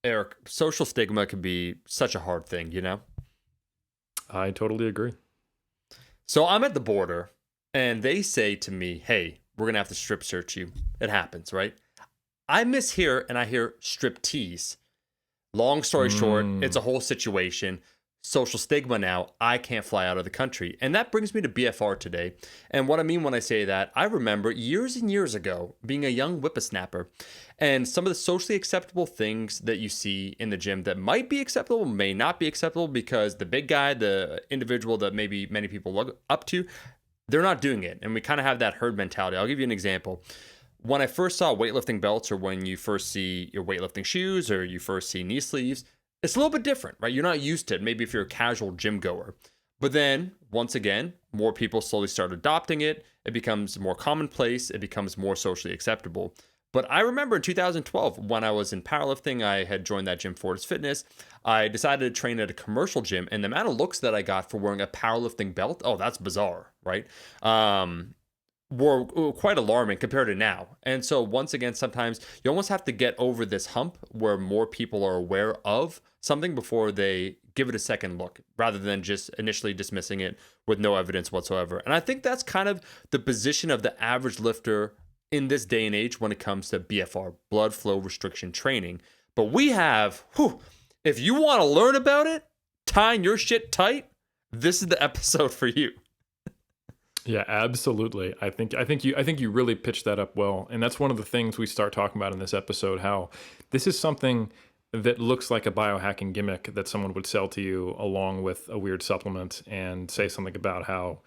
Eric, social stigma can be such a hard thing, you know? I totally agree. So I'm at the border and they say to me, hey, we're going to have to strip search you. It happens, right? I mishear and I hear strip tease. Long story short, it's a whole situation. Social stigma now, I can't fly out of the country. And that brings me to BFR today. And what I mean when I say that, I remember years and years ago being a young whippersnapper and some of the socially acceptable things that you see in the gym that might be acceptable, may not be acceptable because the big guy, the individual that maybe many people look up to, they're not doing it. And we kind of have that herd mentality. I'll give you an example. When I first saw weightlifting belts, or when you first see your weightlifting shoes, or you first see knee sleeves, it's a little bit different, right? You're not used to it, maybe if you're a casual gym goer. But then, once again, more people slowly start adopting it. It becomes more commonplace. It becomes more socially acceptable. But I remember in 2012, when I was in powerlifting, I had joined that gym, Fortis Fitness. I decided to train at a commercial gym, and the amount of looks that I got for wearing a powerlifting belt, oh, that's bizarre, right? Were quite alarming compared to now. And so once again, sometimes you almost have to get over this hump where more people are aware of something before they give it a second look, rather than just initially dismissing it with no evidence whatsoever. And I think that's kind of the position of the average lifter in this day and age when it comes to BFR, blood flow restriction training. But we have, if you want to learn about it, tying your shit tight, this is the episode for you. Yeah, absolutely. I think you really pitched that up well. And that's one of the things we start talking about in this episode, how this is something that looks like a biohacking gimmick that someone would sell to you along with a weird supplement and say something about how,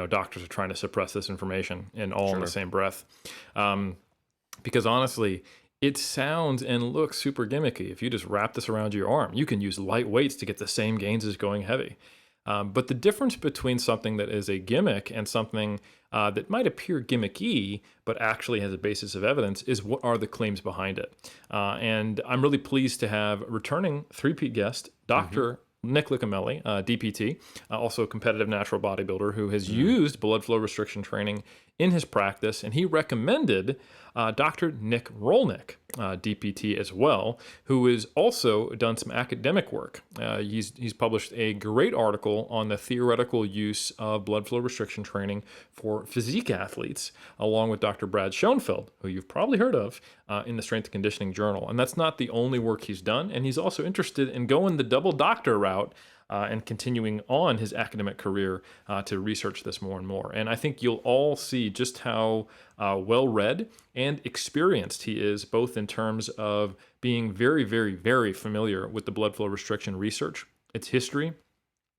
doctors are trying to suppress this information, and all in the same breath. Because honestly, it sounds and looks super gimmicky. If you just wrap this around your arm, you can use light weights to get the same gains as going heavy. But the difference between something that is a gimmick and something that might appear gimmicky, but actually has a basis of evidence, is what are the claims behind it. And I'm really pleased to have returning three-peat guest, Dr. Nick Licamelli, DPT, also a competitive natural bodybuilder who has used blood flow restriction training in his practice, and he recommended Dr. Nick Rolnick, DPT as well, who has also done some academic work. He's published a great article on the theoretical use of blood flow restriction training for physique athletes, along with Dr. Brad Schoenfeld, who you've probably heard of, in the Strength and Conditioning Journal. And that's not the only work he's done, and he's also interested in going the double doctor route and continuing on his academic career to research this more and more. And I think you'll all see just how well-read and experienced he is, both in terms of being very, very, very familiar with the blood flow restriction research, its history,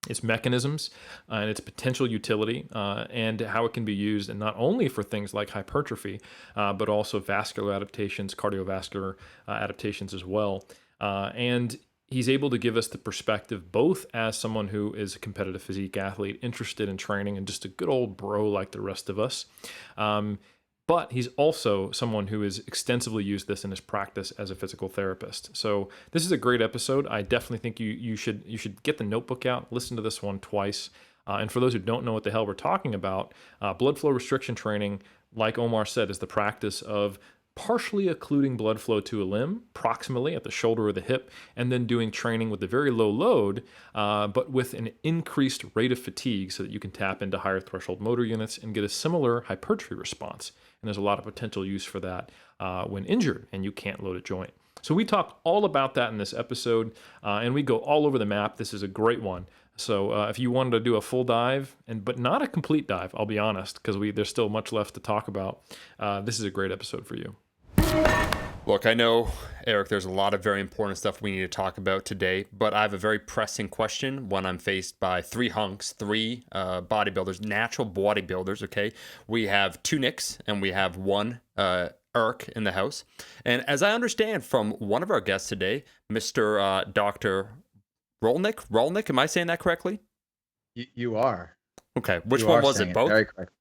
its mechanisms, and its potential utility, and how it can be used, and not only for things like hypertrophy, but also vascular adaptations, cardiovascular adaptations as well. And he's able to give us the perspective both as someone who is a competitive physique athlete, interested in training, and just a good old bro like the rest of us. But he's also someone who has extensively used this in his practice as a physical therapist. So this is a great episode. I definitely think you should get the notebook out, listen to this one twice. And for those who don't know what the hell we're talking about, blood flow restriction training, like Omar said, is the practice of partially occluding blood flow to a limb, proximally at the shoulder or the hip, and then doing training with a very low load, but with an increased rate of fatigue so that you can tap into higher threshold motor units and get a similar hypertrophy response. And there's a lot of potential use for that when injured and you can't load a joint. So we talk all about that in this episode, and we go all over the map. This is a great one. So if you wanted to do a full dive, but not a complete dive, I'll be honest, because there's still much left to talk about, this is a great episode for you. Look, I know, Eric, there's a lot of very important stuff we need to talk about today, but I have a very pressing question when I'm faced by three bodybuilders, natural bodybuilders, okay? We have two Nicks and we have one Eric in the house. And as I understand from one of our guests today, Mr. Dr. Rolnick, am I saying that correctly? You are. Okay, which one was it? Both? Very correct.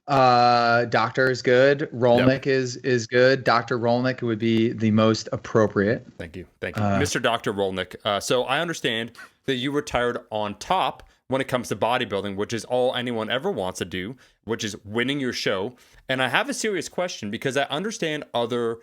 Doctor is good. Rolnick is good. Dr. Rolnick would be the most appropriate. Thank you. Mr. Dr. Rolnick. So I understand that you retired on top when it comes to bodybuilding, which is all anyone ever wants to do, which is winning your show. And I have a serious question because I understand other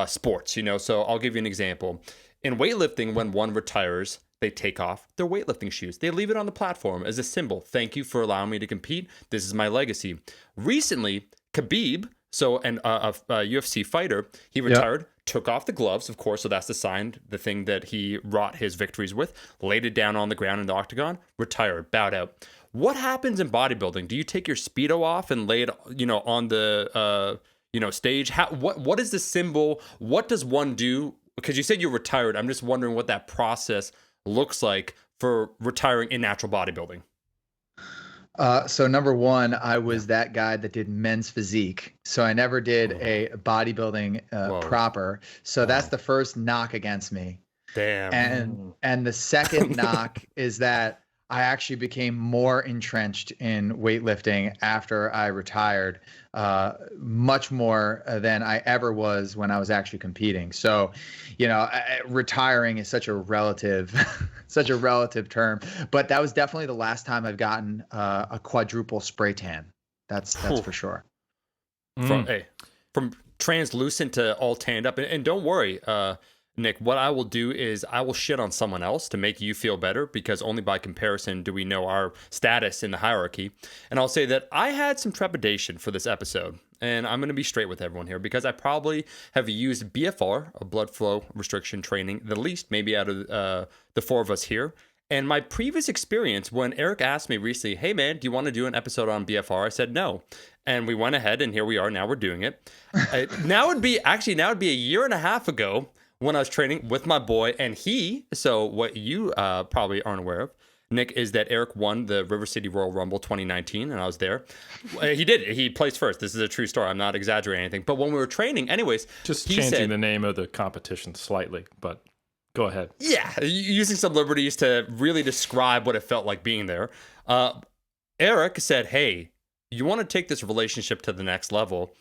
sports, so I'll give you an example. In weightlifting, when one retires, they take off their weightlifting shoes. They leave it on the platform as a symbol. Thank you for allowing me to compete. This is my legacy. Recently, Khabib, a UFC fighter, he retired, took off the gloves, of course, so that's the sign, the thing that he wrought his victories with, laid it down on the ground in the octagon, retired, bowed out. What happens in bodybuilding? Do you take your Speedo off and lay it, on the, stage? What is the symbol? What does one do? Because you said you're retired. I'm just wondering what that process looks like for retiring in natural bodybuilding. So number one, I was that guy that did men's physique. So I never did a bodybuilding proper. So that's the first knock against me. Damn. And the second knock is that I actually became more entrenched in weightlifting after I retired, much more than I ever was when I was actually competing. So, retiring is such a relative, such a relative term. But that was definitely the last time I've gotten a quadruple spray tan. That's for sure. From translucent to all tanned up, and don't worry, Nick, what I will do is I will shit on someone else to make you feel better, because only by comparison do we know our status in the hierarchy. And I'll say that I had some trepidation for this episode, and I'm going to be straight with everyone here, because I probably have used BFR, a blood flow restriction training, the least maybe out of the four of us here. And my previous experience, when Eric asked me recently, hey man, do you want to do an episode on BFR? I said no. And we went ahead, and here we are. Now we're doing it. Now it'd be a year and a half ago when I was training with my boy, and so what you probably aren't aware of, Nick, is that Eric won the River City Royal Rumble 2019, and I was there. He placed first. This is a true story. I'm not exaggerating anything. But when we were training, anyways, just changing the name of the competition slightly, but go ahead. Yeah, using some liberties to really describe what it felt like being there. Eric said, hey, you want to take this relationship to the next level?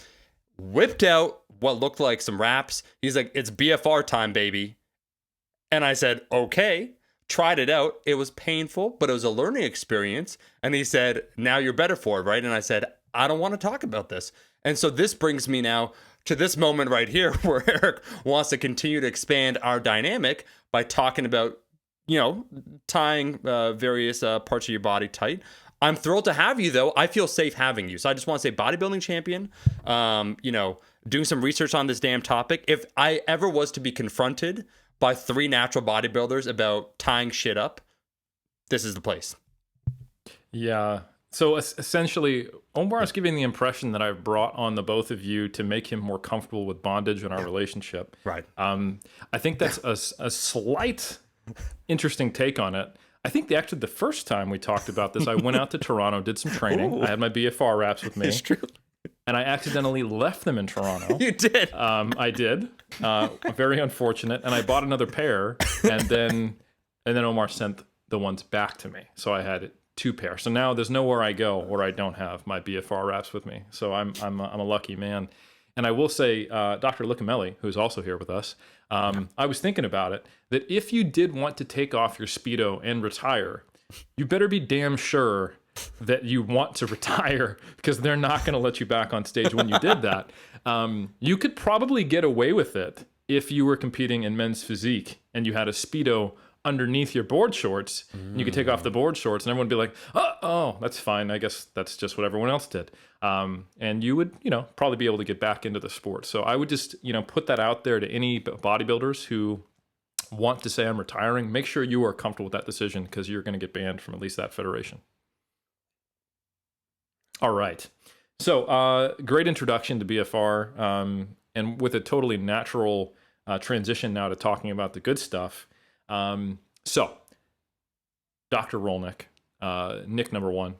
Whipped out what looked like some raps. He's like, it's BFR time, baby. And I said, okay. Tried it out. It was painful, but it was a learning experience. And he said, now you're better for it, right? And I said, I don't want to talk about this. And so this brings me now to this moment right here where Eric wants to continue to expand our dynamic by talking about, tying various parts of your body tight. I'm thrilled to have you, though. I feel safe having you. So I just want to say, bodybuilding champion, doing some research on this damn topic. If I ever was to be confronted by 3 natural bodybuilders about tying shit up, this is the place. Yeah. So essentially, Omar is giving the impression that I've brought on the both of you to make him more comfortable with bondage in our relationship. Right. I think that's a slight interesting take on it. I think the first time we talked about this, I went out to Toronto, did some training. Ooh. I had my BFR wraps with me. It's true. And I accidentally left them in Toronto. You did. I did. Very unfortunate. And I bought another pair, and then Omar sent the ones back to me. So I had 2 pairs. So now there's nowhere I go where I don't have my BFR wraps with me. So I'm a lucky man. And I will say, Dr. Licamelli, who's also here with us, I was thinking about it, that if you did want to take off your Speedo and retire, you better be damn sure that you want to retire, because they're not going to let you back on stage when you did that. You could probably get away with it if you were competing in men's physique and you had a Speedo underneath your board shorts, and you could take off the board shorts and everyone would be like, oh, that's fine. I guess that's just what everyone else did. And you would, probably be able to get back into the sport. So I would just, put that out there to any bodybuilders who want to say I'm retiring. Make sure you are comfortable with that decision, because you're going to get banned from at least that federation. All right. So great introduction to BFR, and with a totally natural transition now to talking about the good stuff. So Dr. Rolnick, Nick number 1,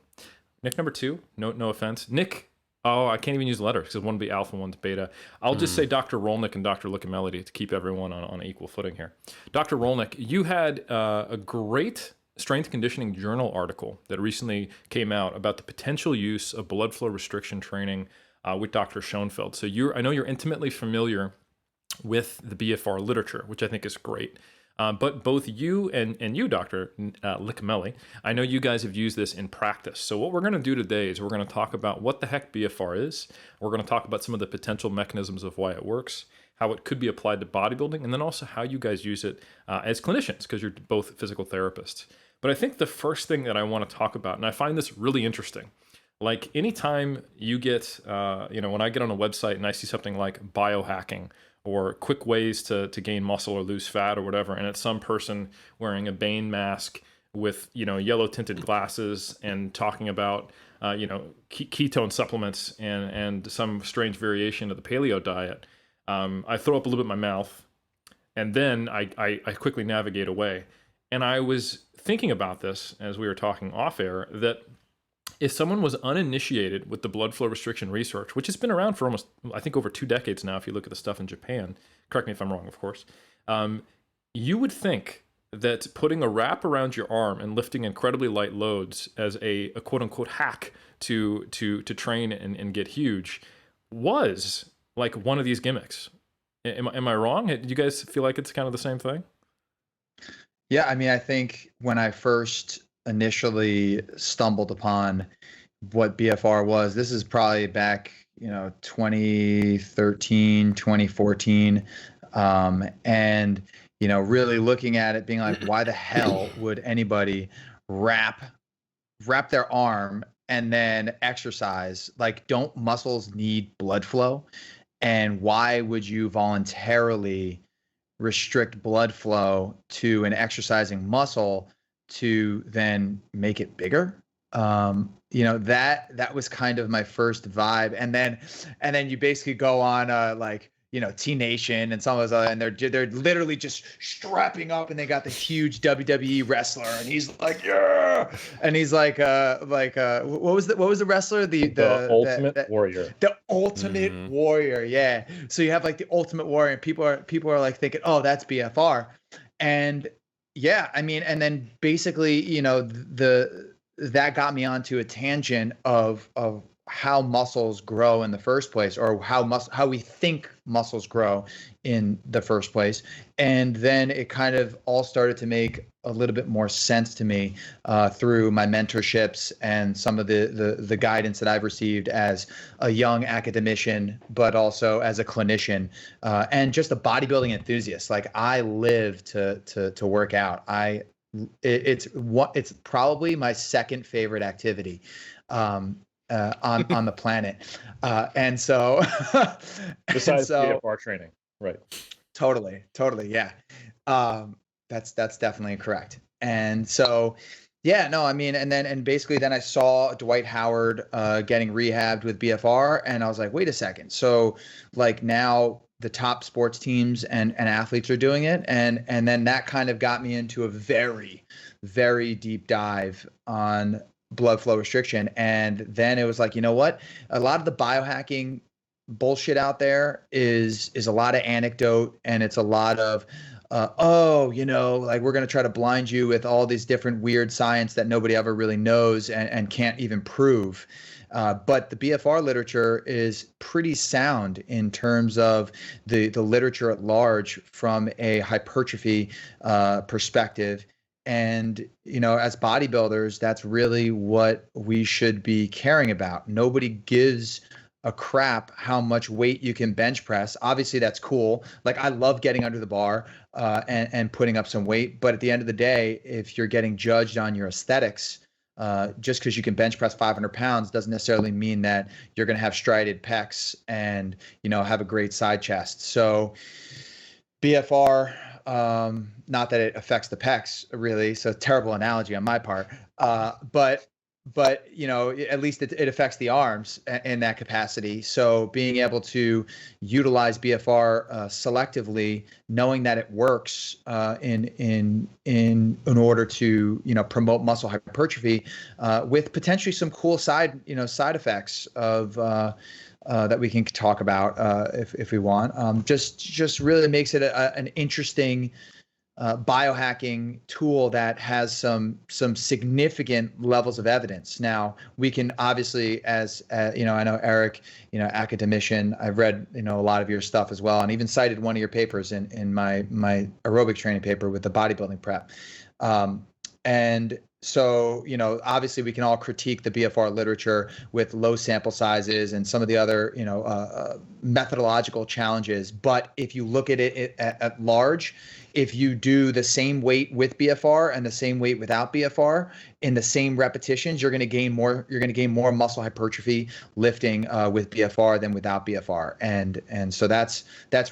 Nick number 2, no offense. Nick, I can't even use letters because one's be alpha, one's beta. I'll just say Dr. Rolnick and Dr. Licamelli to keep everyone on equal footing here. Dr. Rolnick, you had a great strength conditioning journal article that recently came out about the potential use of blood flow restriction training with Dr. Schoenfeld. So I know you're intimately familiar with the BFR literature, which I think is great. But both you and you, Dr. Licamelli, I know you guys have used this in practice. So what we're going to do today is we're going to talk about what the heck BFR is. We're going to talk about some of the potential mechanisms of why it works, how it could be applied to bodybuilding, and then also how you guys use it as clinicians, because you're both physical therapists. But I think the first thing that I want to talk about, and I find this really interesting, like anytime you get, when I get on a website and I see something like biohacking or quick ways to gain muscle or lose fat or whatever, and it's some person wearing a Bane mask with, yellow tinted glasses and talking about, ketone supplements and some strange variation of the paleo diet, I throw up a little bit in my mouth, and then I quickly navigate away. And I was thinking about this as we were talking off air, that if someone was uninitiated with the blood flow restriction research, which has been around for almost, I think, over 2 decades now, if you look at the stuff in Japan, correct me if I'm wrong, of course, you would think that putting a wrap around your arm and lifting incredibly light loads as a quote unquote hack to train and get huge was like one of these gimmicks. Am I wrong? Do you guys feel like it's kind of the same thing? Yeah, I mean, I think when I first initially stumbled upon what BFR was, this is probably back, 2013, 2014. And, really looking at it being like, why the hell would anybody wrap their arm and then exercise? Like, don't muscles need blood flow? And why would you voluntarily restrict blood flow to an exercising muscle to then make it bigger? That was kind of my first vibe. And then you basically go on T Nation and some of those other, and they're literally just strapping up, and they got the huge WWE wrestler, and he's like, yeah, and he's like what was the wrestler, the Ultimate Warrior, the Ultimate Warrior, yeah. So you have like the Ultimate Warrior, and people are like thinking, oh, that's BFR, and yeah, I mean, and then basically, that got me onto a tangent of how muscles grow in the first place, or how we think muscles grow in the first place. And then it kind of all started to make a little bit more sense to me through my mentorships and some of the guidance that I've received as a young academician, but also as a clinician and just a bodybuilding enthusiast. Like, I live to work out. It's probably my second favorite activity on the planet, and so besides BFR training, right? Totally, yeah. That's definitely correct. And so, yeah, no, I mean, and basically then I saw Dwight Howard getting rehabbed with BFR, and I was like, wait a second. So like now the top sports teams and athletes are doing it, and then that kind of got me into a very, very deep dive on blood flow restriction. And then it was like, you know what? A lot of the biohacking bullshit out there is a lot of anecdote, and it's a lot of like, we're going to try to blind you with all these different weird science that nobody ever really knows and can't even prove. But the BFR literature is pretty sound in terms of the literature at large from a hypertrophy perspective. And, as bodybuilders, that's really what we should be caring about. Nobody gives a crap how much weight you can bench press. Obviously, that's cool. Like, I love getting under the bar and putting up some weight. But at the end of the day, if you're getting judged on your aesthetics, just because you can bench press 500 pounds doesn't necessarily mean that you're going to have striated pecs and, have a great side chest. So BFR, not that it affects the pecs really, so terrible analogy on my part, but at least it affects the arms in that capacity. So being able to utilize BFR selectively, knowing that it works in order to promote muscle hypertrophy with potentially some cool side effects of that we can talk about if we want. Just really makes it an interesting biohacking tool that has some significant levels of evidence. Now, we can obviously, as I know Eric, academician, I've read a lot of your stuff as well, and even cited one of your papers in my aerobic training paper with the bodybuilding prep. And So, obviously we can all critique the BFR literature with low sample sizes and some of the other, methodological challenges. But if you look at it at large, if you do the same weight with BFR and the same weight without BFR in the same repetitions, you're going to gain more muscle hypertrophy lifting with BFR than without BFR. And so that's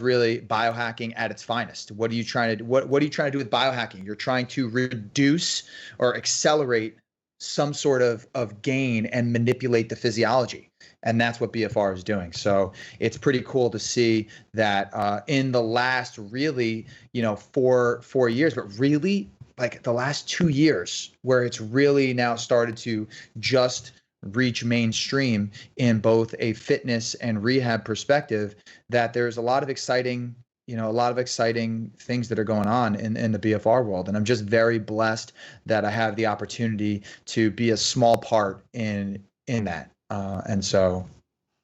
really biohacking at its finest. What are you trying to do? What are you trying to do with biohacking? You're trying to reduce or accelerate some sort of gain and manipulate the physiology. And that's what BFR is doing. So it's pretty cool to see that in the last really, 4 years, but really like the last 2 years where it's really now started to just reach mainstream in both a fitness and rehab perspective, that there's a lot of exciting things that are going on in the BFR world. And I'm just very blessed that I have the opportunity to be a small part in that. And so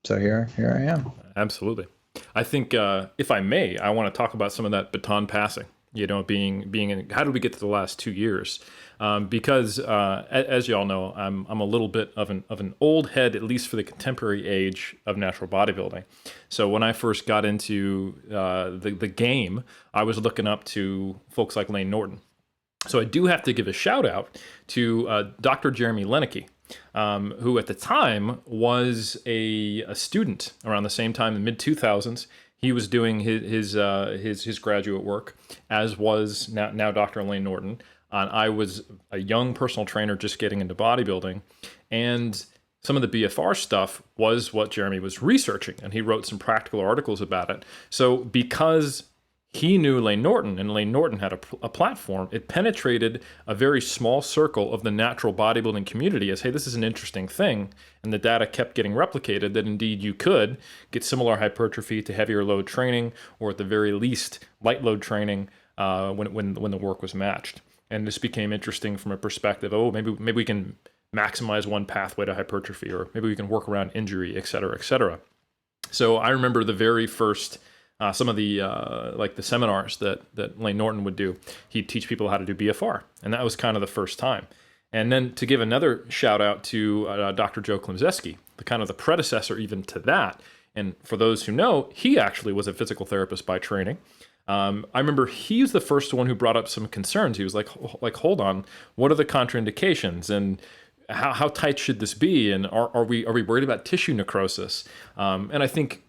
here I am. Absolutely. I think, if I may, I want to talk about some of that baton passing, being in, how did we get to the last 2 years? Because as you all know, I'm a little bit of an old head, at least for the contemporary age of natural bodybuilding. So when I first got into the game, I was looking up to folks like Layne Norton. So I do have to give a shout out to Dr. Jeremy Lenicky, who at the time was a student around the same time in the mid 2000s. He was doing his graduate work, as was now Dr. Layne Norton. I was a young personal trainer just getting into bodybuilding, and some of the BFR stuff was what Jeremy was researching, and he wrote some practical articles about it. So because he knew Layne Norton, and Layne Norton had a platform, it penetrated a very small circle of the natural bodybuilding community as, hey, this is an interesting thing. And the data kept getting replicated that indeed you could get similar hypertrophy to heavier load training, or at the very least light load training when the work was matched. And this became interesting from a perspective, maybe we can maximize one pathway to hypertrophy, or maybe we can work around injury, et cetera, et cetera. So I remember the very first some of the like the seminars that Layne Norton would do. He'd teach people how to do BFR, and that was kind of the first time. And then to give another shout out to Dr. Joe Klimczewski, the predecessor even to that. And for those who know, he actually was a physical therapist by training. I remember he was the first one who brought up some concerns. He was like, hold on, what are the contraindications, and how tight should this be, and are we worried about tissue necrosis? And I think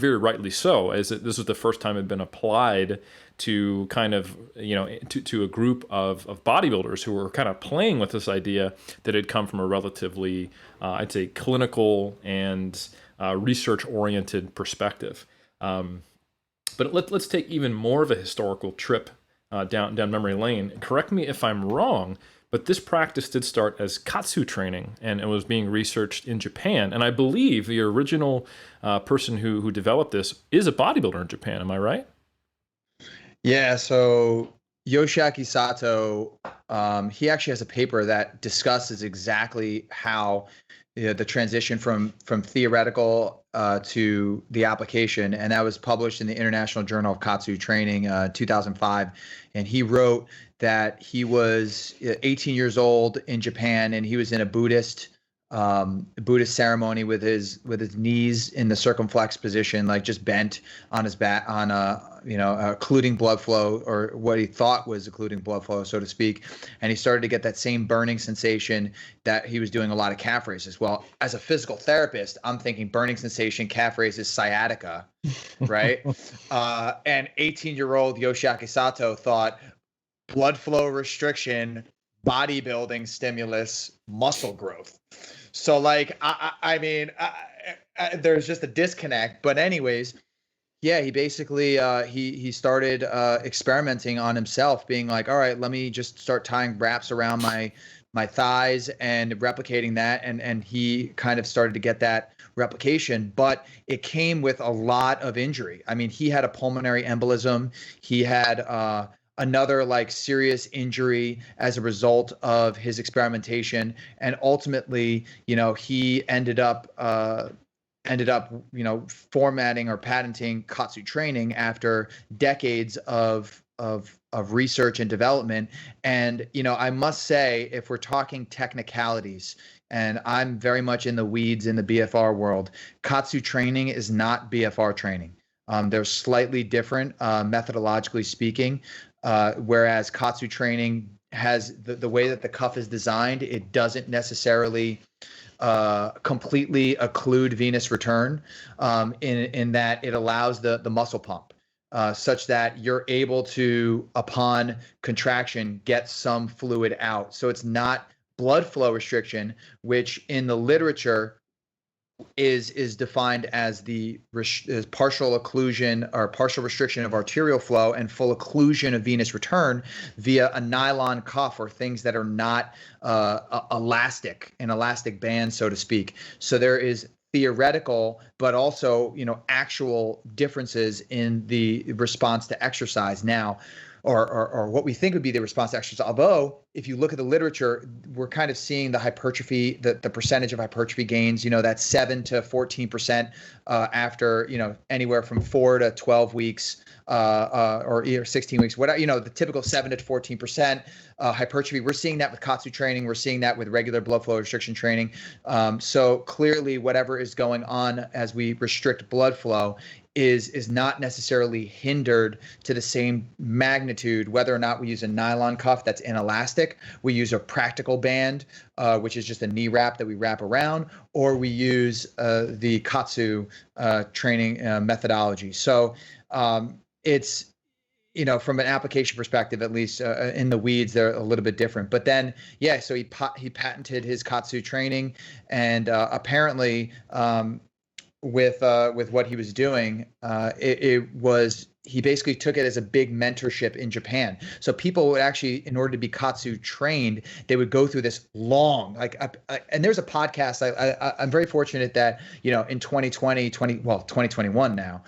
very rightly so, as this was the first time it had been applied to kind of, to a group of bodybuilders who were kind of playing with this idea that had come from a relatively, I'd say, clinical and research-oriented perspective. But let's take even more of a historical trip down memory lane. Correct me if I'm wrong, but this practice did start as Katsu Training, and it was being researched in Japan. And I believe the original person who developed this is a bodybuilder in Japan. Am I right? Yeah. So Yoshiaki Sato, he actually has a paper that discusses exactly how the transition from theoretical to the application, and that was published in the International Journal of Katsu Training, 2005. And he wrote that he was 18 years old in Japan, and he was in a Buddhist ceremony with his knees in the circumflex position, like just bent on his back, on occluding blood flow, or what he thought was occluding blood flow, so to speak. And he started to get that same burning sensation that he was doing a lot of calf raises. Well, as a physical therapist, I'm thinking burning sensation, calf raises, sciatica, right? And 18-year-old Yoshiaki Sato thought blood flow restriction, bodybuilding stimulus, muscle growth. So like, I mean, there's just a disconnect. But anyways, yeah, he basically he started experimenting on himself, being like, all right, let me just start tying wraps around my thighs and replicating that, and he kind of started to get that replication, but it came with a lot of injury. I mean, he had a pulmonary embolism. He had another like serious injury as a result of his experimentation, and ultimately, he ended up formatting or patenting Katsu Training after decades of research and development. And, I must say, if we're talking technicalities, and I'm very much in the weeds in the BFR world, Katsu training is not BFR training. They're slightly different, methodologically speaking, whereas Katsu training has the way that the cuff is designed, it doesn't necessarily completely occlude venous return, in that it allows the muscle pump, such that you're able to, upon contraction, get some fluid out. So it's not blood flow restriction, which in the literature is defined as as partial occlusion or partial restriction of arterial flow and full occlusion of venous return via a nylon cuff or things that are not an elastic band, so to speak. So there is theoretical, but also, actual differences in the response to exercise now, or what we think would be the response to exercise. Although, if you look at the literature, we're kind of seeing the hypertrophy, the percentage of hypertrophy gains, that's 7 to 14% after, anywhere from 4 to 12 weeks, or 16 weeks, whatever, the typical 7 to 14% hypertrophy. We're seeing that with Katsu training. We're seeing that with regular blood flow restriction training. So clearly, whatever is going on as we restrict blood flow is not necessarily hindered to the same magnitude, whether or not we use a nylon cuff that's inelastic, we use a practical band, which is just a knee wrap that we wrap around, or we use the Katsu training methodology. So it's, from an application perspective, at least in the weeds, they're a little bit different. But then, so he patented his Katsu training, and apparently, with what he was doing, he basically took it as a big mentorship in Japan. So people would actually, in order to be Katsu trained, they would go through this long, and there's a podcast. I'm very fortunate that, in 2021 now,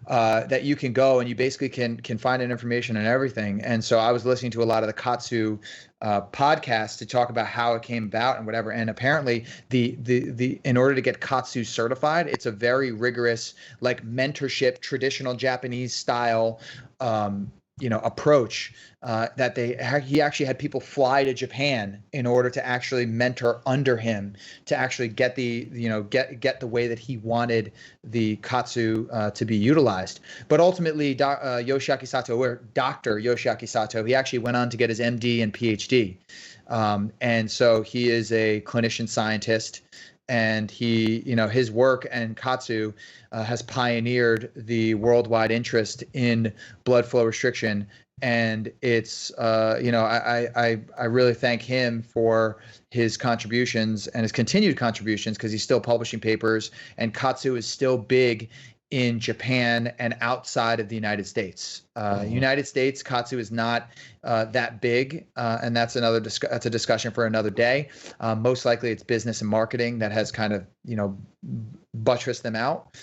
that you can go and you basically can find an information and everything. And so I was listening to a lot of the Katsu podcasts to talk about how it came about and whatever. And apparently the in order to get Katsu certified, it's a very rigorous, like, mentorship, traditional Japanese style approach, that he actually had people fly to Japan in order to actually mentor under him, to actually get get the way that he wanted the Katsu to be utilized. But ultimately, Yoshiaki Sato, or Dr. Yoshiaki Sato, he actually went on to get his MD and PhD, and so he is a clinician scientist. And he, his work and Katsu has pioneered the worldwide interest in blood flow restriction. And it's, I really thank him for his contributions and his continued contributions, because he's still publishing papers, and Katsu is still big in Japan and outside of the United States. United States, Katsu is not that big, and that's that's a discussion for another day. Most likely, it's business and marketing that has kind of buttressed them out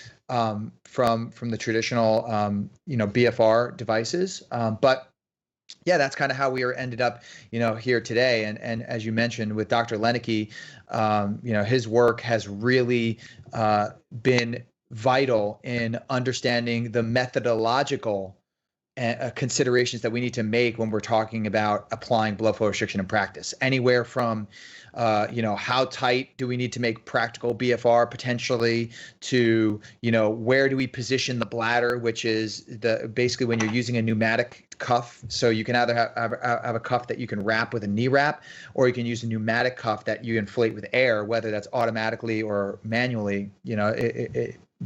from the traditional BFR devices. But yeah, that's kind of how we ended up here today. And as you mentioned with Dr. Lenicky, his work has really been vital in understanding the methodological considerations that we need to make when we're talking about applying blood flow restriction in practice. Anywhere from, how tight do we need to make practical BFR potentially, to, where do we position the bladder, which is basically when you're using a pneumatic cuff. So you can either have a cuff that you can wrap with a knee wrap, or you can use a pneumatic cuff that you inflate with air, whether that's automatically or manually,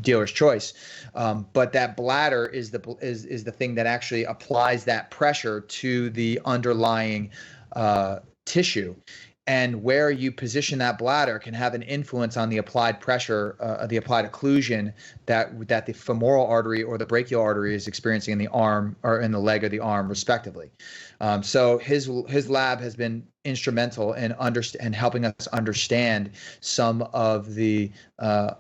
dealer's choice. But that bladder is the thing that actually applies that pressure to the underlying tissue. And where you position that bladder can have an influence on the applied pressure, the applied occlusion that the femoral artery or the brachial artery is experiencing in the arm or in the leg or the arm, respectively. So his lab has been instrumental in helping us understand some of the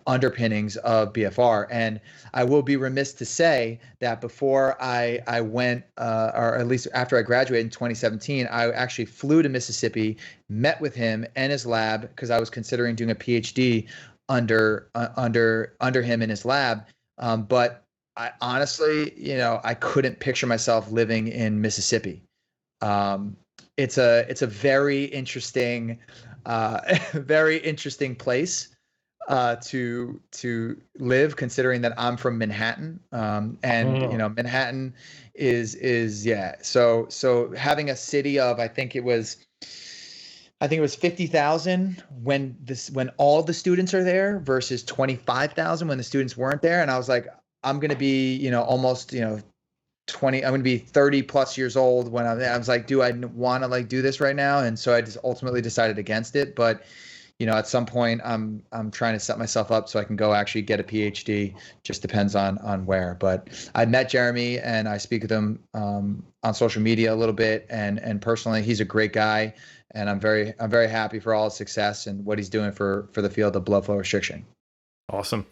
underpinnings of BFR. And I will be remiss to say that before I went, or at least after I graduated in 2017, I actually flew to Mississippi, met with him and his lab, because I was considering doing a PhD under him in his lab. But I honestly, I couldn't picture myself living in Mississippi. Um, it's a very interesting, very interesting place to live, considering that I'm from Manhattan, and Manhattan is yeah. So having a city of I think it was 50,000 when all the students are there versus 25,000 when the students weren't there, and I was like, I'm gonna be almost 20. I'm gonna be 30 plus years old when I was like, do I want to like do this right now? And so I just ultimately decided against it. But at some point, I'm trying to set myself up so I can go actually get a PhD. Just depends on where. But I met Jeremy and I speak with him on social media a little bit, and personally, he's a great guy, and I'm very happy for all his success and what he's doing for the field of blood flow restriction. Awesome.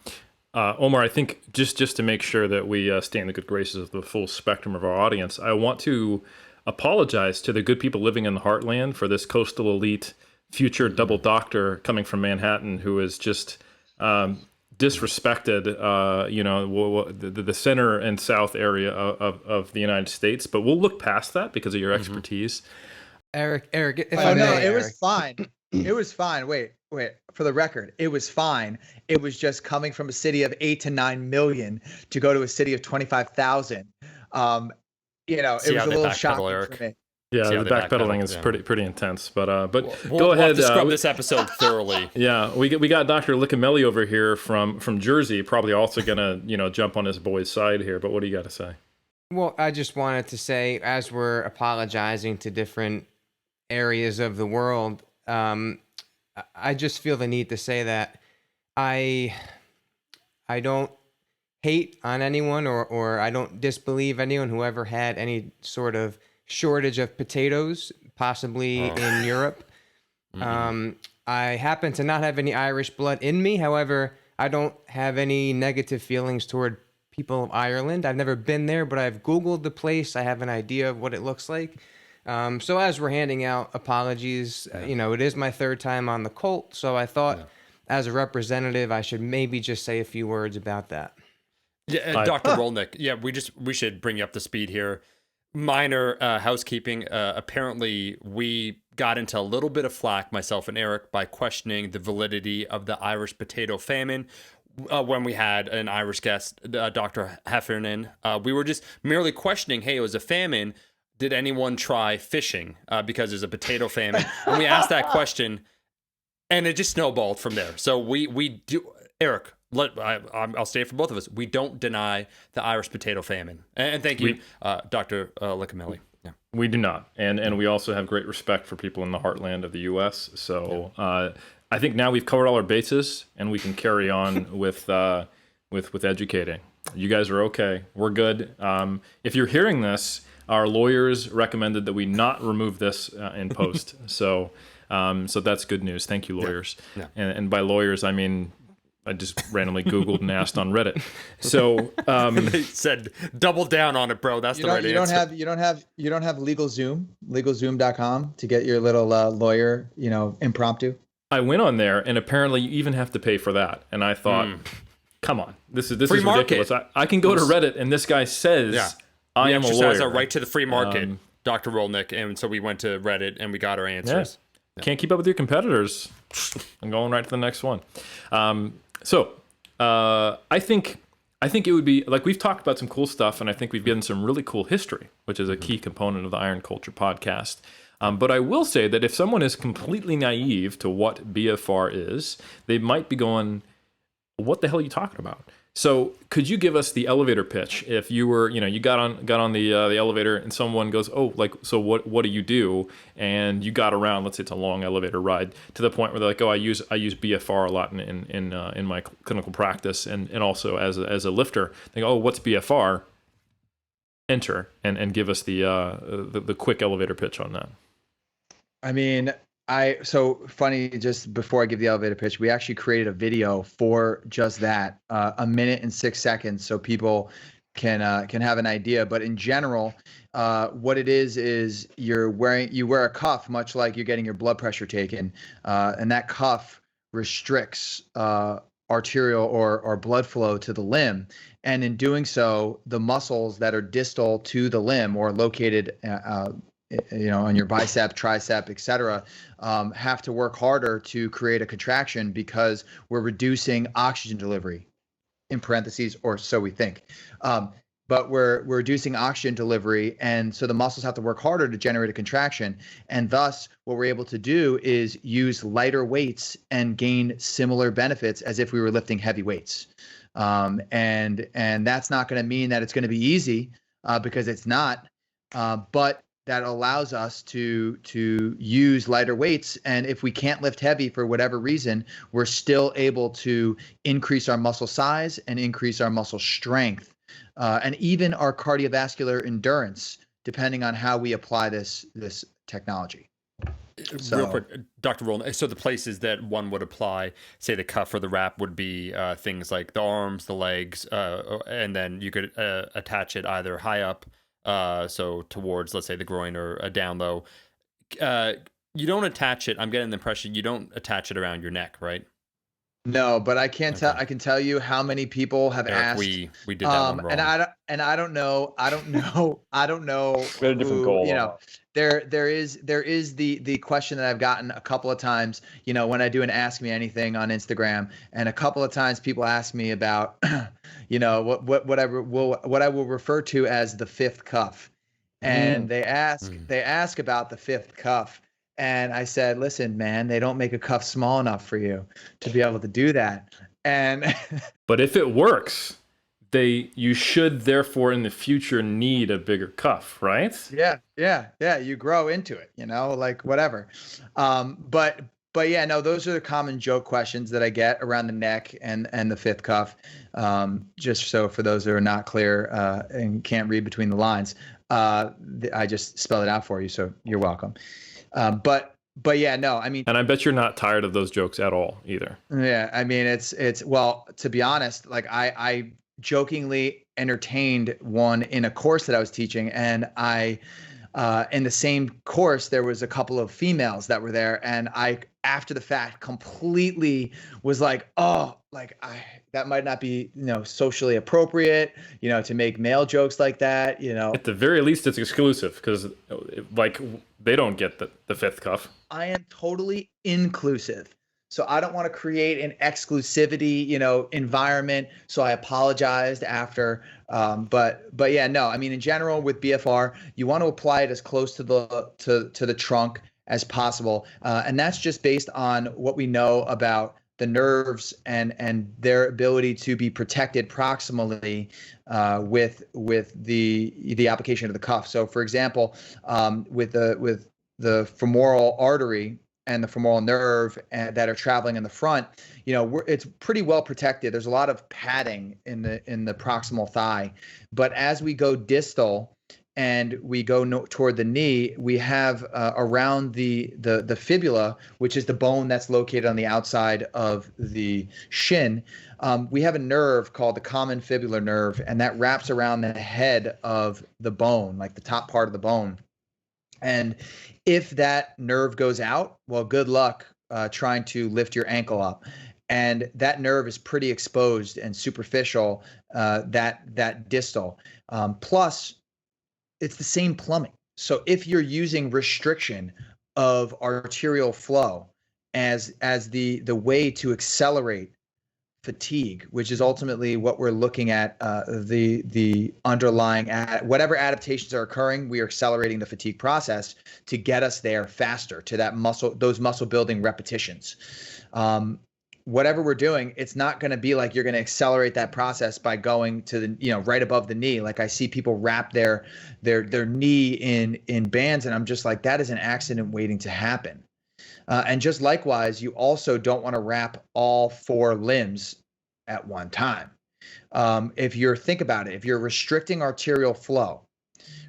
Omar, I think just to make sure that we stay in the good graces of the full spectrum of our audience, I want to apologize to the good people living in the heartland for this coastal elite future double doctor coming from Manhattan who is just disrespected, the center and south area of the United States. But we'll look past that because of your expertise. Eric, if Oh I no, may, it Eric. was fine. It was fine. Wait. For the record, it was fine. It was just coming from a city of 8 to 9 million to go to a city of 25,000. It was a little shocking for me. Yeah, the backpedaling is pretty intense. But go ahead. We'll have to scrub this episode thoroughly. Yeah, we got Dr. Liccamelli over here from Jersey, probably also gonna jump on his boy's side here. But what do you got to say? Well, I just wanted to say, as we're apologizing to different areas of the world, I just feel the need to say that I don't hate on anyone or I don't disbelieve anyone who ever had any sort of shortage of potatoes, possibly in Europe. I happen to not have any Irish blood in me. However, I don't have any negative feelings toward people of Ireland. I've never been there, but I've Googled the place. I have an idea of what it looks like. So as we're handing out apologies, it is my third time on the cult. So I thought as a representative, I should maybe just say a few words about that. Yeah, Dr. Rolnick. Yeah, we should bring you up to speed here. Minor housekeeping. Apparently, we got into a little bit of flack, myself and Eric, by questioning the validity of the Irish potato famine. When we had an Irish guest, Dr. Heffernan, we were just merely questioning, hey, it was a famine. Did anyone try fishing because there's a potato famine? And we asked that question, and it just snowballed from there. So we do, Eric, I'll say it for both of us. We don't deny the Irish potato famine. And thank you, Dr. Liccamelli. Yeah. We do not. And we also have great respect for people in the heartland of the U.S. So I think now we've covered all our bases, and we can carry on with educating. You guys are okay. We're good. If you're hearing this, our lawyers recommended that we not remove this in post. So that's good news. Thank you, lawyers. Yeah. And by lawyers, I mean, I just randomly Googled and asked on Reddit. So they said, double down on it, bro. That's the right answer. You don't have LegalZoom, LegalZoom.com to get your little lawyer, impromptu. I went on there, and apparently you even have to pay for that. And I thought, come on, this is ridiculous. I can go to Reddit, and this guy says, I am a lawyer. We exercise our right to the free market, Dr. Rolnick, and so we went to Reddit and we got our answers. Yeah. Can't keep up with your competitors. I'm going right to the next one. So I think it would be, like, we've talked about some cool stuff, and I think we've given some really cool history, which is a key component of the Iron Culture podcast. But I will say that if someone is completely naive to what BFR is, they might be going, what the hell are you talking about? So could you give us the elevator pitch? If you were, you got on the elevator and someone goes, oh, like, so what do you do? And you got around, let's say it's a long elevator ride, to the point where they're like, oh, I use BFR a lot in my clinical practice and also as a lifter. They go, oh, what's BFR? Enter and give us the quick elevator pitch on that. I mean, so funny, just before I give the elevator pitch, we actually created a video for just that, 1 minute and 6 seconds, so people can have an idea. But in general, what it is you wear a cuff, much like you're getting your blood pressure taken, and that cuff restricts arterial or blood flow to the limb. And in doing so, the muscles that are distal to the limb or located, on your bicep, tricep, et cetera, have to work harder to create a contraction because we're reducing oxygen delivery, in parentheses, or so we think. But we're reducing oxygen delivery, and so the muscles have to work harder to generate a contraction. And thus, what we're able to do is use lighter weights and gain similar benefits as if we were lifting heavy weights. And that's not going to mean that it's going to be easy, because it's not. But that allows us to use lighter weights. And if we can't lift heavy for whatever reason, we're still able to increase our muscle size and increase our muscle strength, and even our cardiovascular endurance, depending on how we apply this technology. So, real quick, Dr. Roland, so the places that one would apply, say the cuff or the wrap, would be things like the arms, the legs, and then you could attach it either high up, so towards, let's say, the groin, or down low. You don't attach it, I'm getting the impression you don't attach it around your neck, right? No, but I can't tell. I can tell you how many people have Eric, asked. we did that one wrong. And I don't know. We had a different goal. There is the question that I've gotten a couple of times. When I do an Ask Me Anything on Instagram, and a couple of times people ask me about, what I will refer to as the fifth cuff, and they ask about the fifth cuff. And I said, listen, man, they don't make a cuff small enough for you to be able to do that. And but if it works, you should therefore in the future need a bigger cuff, right? Yeah. You grow into it, like whatever. But yeah, no, those are the common joke questions that I get around the neck and the fifth cuff. Just so for those that are not clear and can't read between the lines, I just spelled it out for you, so you're welcome. But yeah, no, I mean, and I bet you're not tired of those jokes at all either. Yeah, I mean, it's well, to be honest, like I jokingly entertained one in a course that I was teaching, and in the same course there was a couple of females that were there, and I, after the fact, completely was like, that might not be socially appropriate, to make male jokes like that, At the very least, it's exclusive, because they don't get the fifth cuff. I am totally inclusive, so I don't want to create an exclusivity environment, so I apologized after. But yeah, no, I mean, in general with BFR, you want to apply it as close to the trunk as possible, and that's just based on what we know about the nerves and their ability to be protected proximally with the application of the cuff. So, for example, with the femoral artery and the femoral nerve that are traveling in the front, it's pretty well protected. There's a lot of padding in the proximal thigh, but as we go distal and we go toward the knee, we have around the fibula, which is the bone that's located on the outside of the shin. We have a nerve called the common fibular nerve, and that wraps around the head of the bone, like the top part of the bone. And if that nerve goes out, well, good luck trying to lift your ankle up. And that nerve is pretty exposed and superficial, that distal. Plus, it's the same plumbing. So if you're using restriction of arterial flow as the way to accelerate fatigue, which is ultimately what we're looking at, the underlying whatever adaptations are occurring, we are accelerating the fatigue process to get us there faster to those muscle building repetitions. Whatever we're doing, it's not going to be like you're going to accelerate that process by going to the, right above the knee. Like I see people wrap their knee in bands, and I'm just like, that is an accident waiting to happen. And just likewise, you also don't want to wrap all four limbs at one time. Think about it, if you're restricting arterial flow,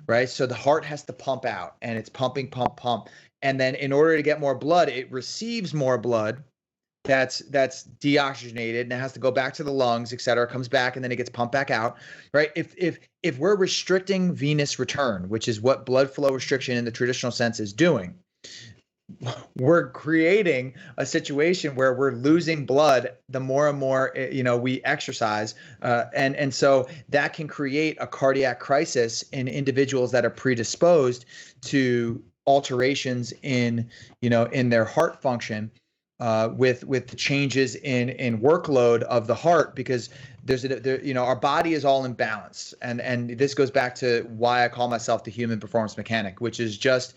right? So the heart has to pump out, and it's pumping, pump. And then in order to get more blood, it receives more blood that's deoxygenated, and it has to go back to the lungs, et cetera, comes back, and then it gets pumped back out, right? If we're restricting venous return, which is what blood flow restriction in the traditional sense is doing, we're creating a situation where we're losing blood the more and more we exercise, and so that can create a cardiac crisis in individuals that are predisposed to alterations in their heart function, with the changes in workload of the heart, because our body is all in balance, and this goes back to why I call myself the human performance mechanic, which is just,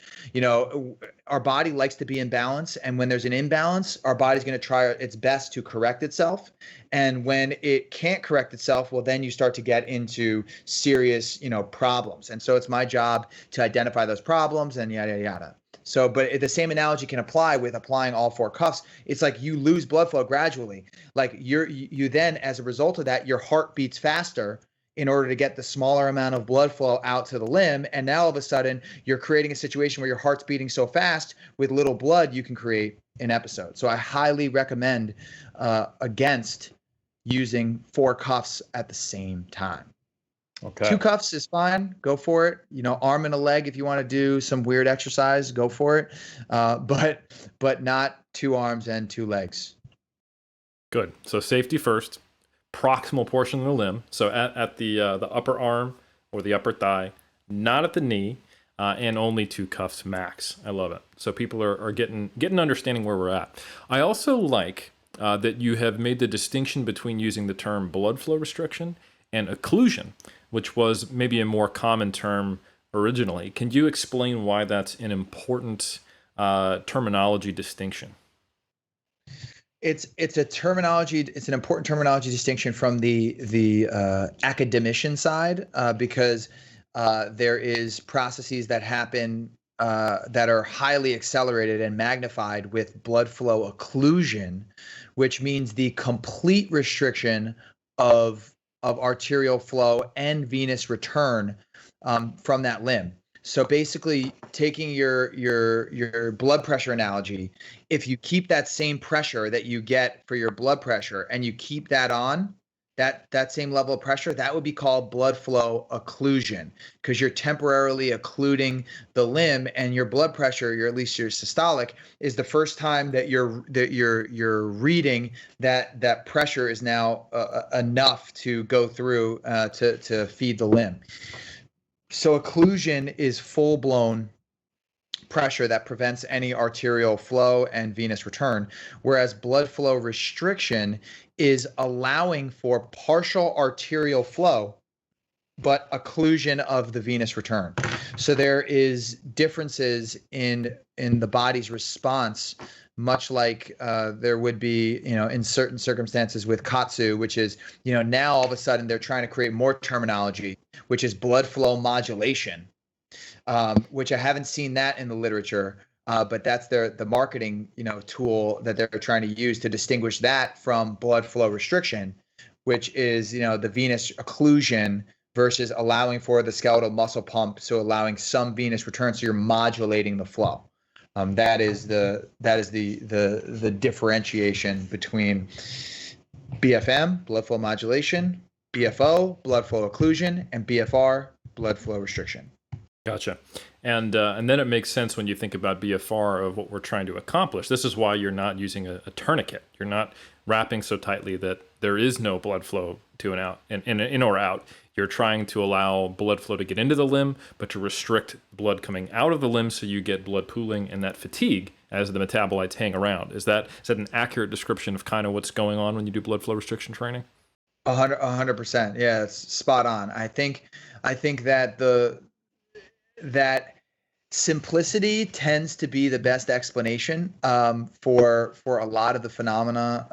our body likes to be in balance, and when there's an imbalance, our body's going to try its best to correct itself, and when it can't correct itself, well, then you start to get into serious problems, and so it's my job to identify those problems and yada yada. So, but the same analogy can apply with applying all 4 cuffs. It's like you lose blood flow gradually. Like you then, as a result of that, your heart beats faster in order to get the smaller amount of blood flow out to the limb. And now all of a sudden you're creating a situation where your heart's beating so fast with little blood, you can create an episode. So I highly recommend against using 4 cuffs at the same time. Okay. 2 cuffs is fine. Go for it. Arm and a leg, if you want to do some weird exercise, go for it. But not 2 arms and 2 legs. Good. So safety first. Proximal portion of the limb. So at the upper arm or the upper thigh, not at the knee, and only 2 cuffs max. I love it. So people are getting understanding where we're at. I also like that you have made the distinction between using the term blood flow restriction and occlusion, which was maybe a more common term originally. Can you explain why that's an important terminology distinction? It's a terminology. It's an important terminology distinction from the academician side, because there is processes that happen that are highly accelerated and magnified with blood flow occlusion, which means the complete restriction of arterial flow and venous return from that limb. So basically, taking your blood pressure analogy, if you keep that same pressure that you get for your blood pressure and you keep that on, that same level of pressure, that would be called blood flow occlusion, because you're temporarily occluding the limb, and your blood pressure, at least your systolic, is the first time that you're reading that pressure is now enough to go through to feed the limb. So occlusion is full-blown pressure that prevents any arterial flow and venous return, whereas blood flow restriction is allowing for partial arterial flow but occlusion of the venous return. So there is differences in the body's response, much like there would be, in certain circumstances with Katsu, which is, now all of a sudden they're trying to create more terminology, which is blood flow modulation, which I haven't seen that in the literature, but that's the marketing, tool that they're trying to use to distinguish that from blood flow restriction, which is, the venous occlusion versus allowing for the skeletal muscle pump, so allowing some venous return, so you're modulating the flow. That is the differentiation between BFM, blood flow modulation, BFO, blood flow occlusion, and BFR, blood flow restriction. Gotcha. And then it makes sense when you think about BFR of what we're trying to accomplish. This is why you're not using a tourniquet. You're not wrapping so tightly that there is no blood flow to and out, in or out. You're trying to allow blood flow to get into the limb, but to restrict blood coming out of the limb, so you get blood pooling and that fatigue as the metabolites hang around. Is that an accurate description of kind of what's going on when you do blood flow restriction training? 100%. Yeah, it's spot on. I think that that simplicity tends to be the best explanation for a lot of the phenomena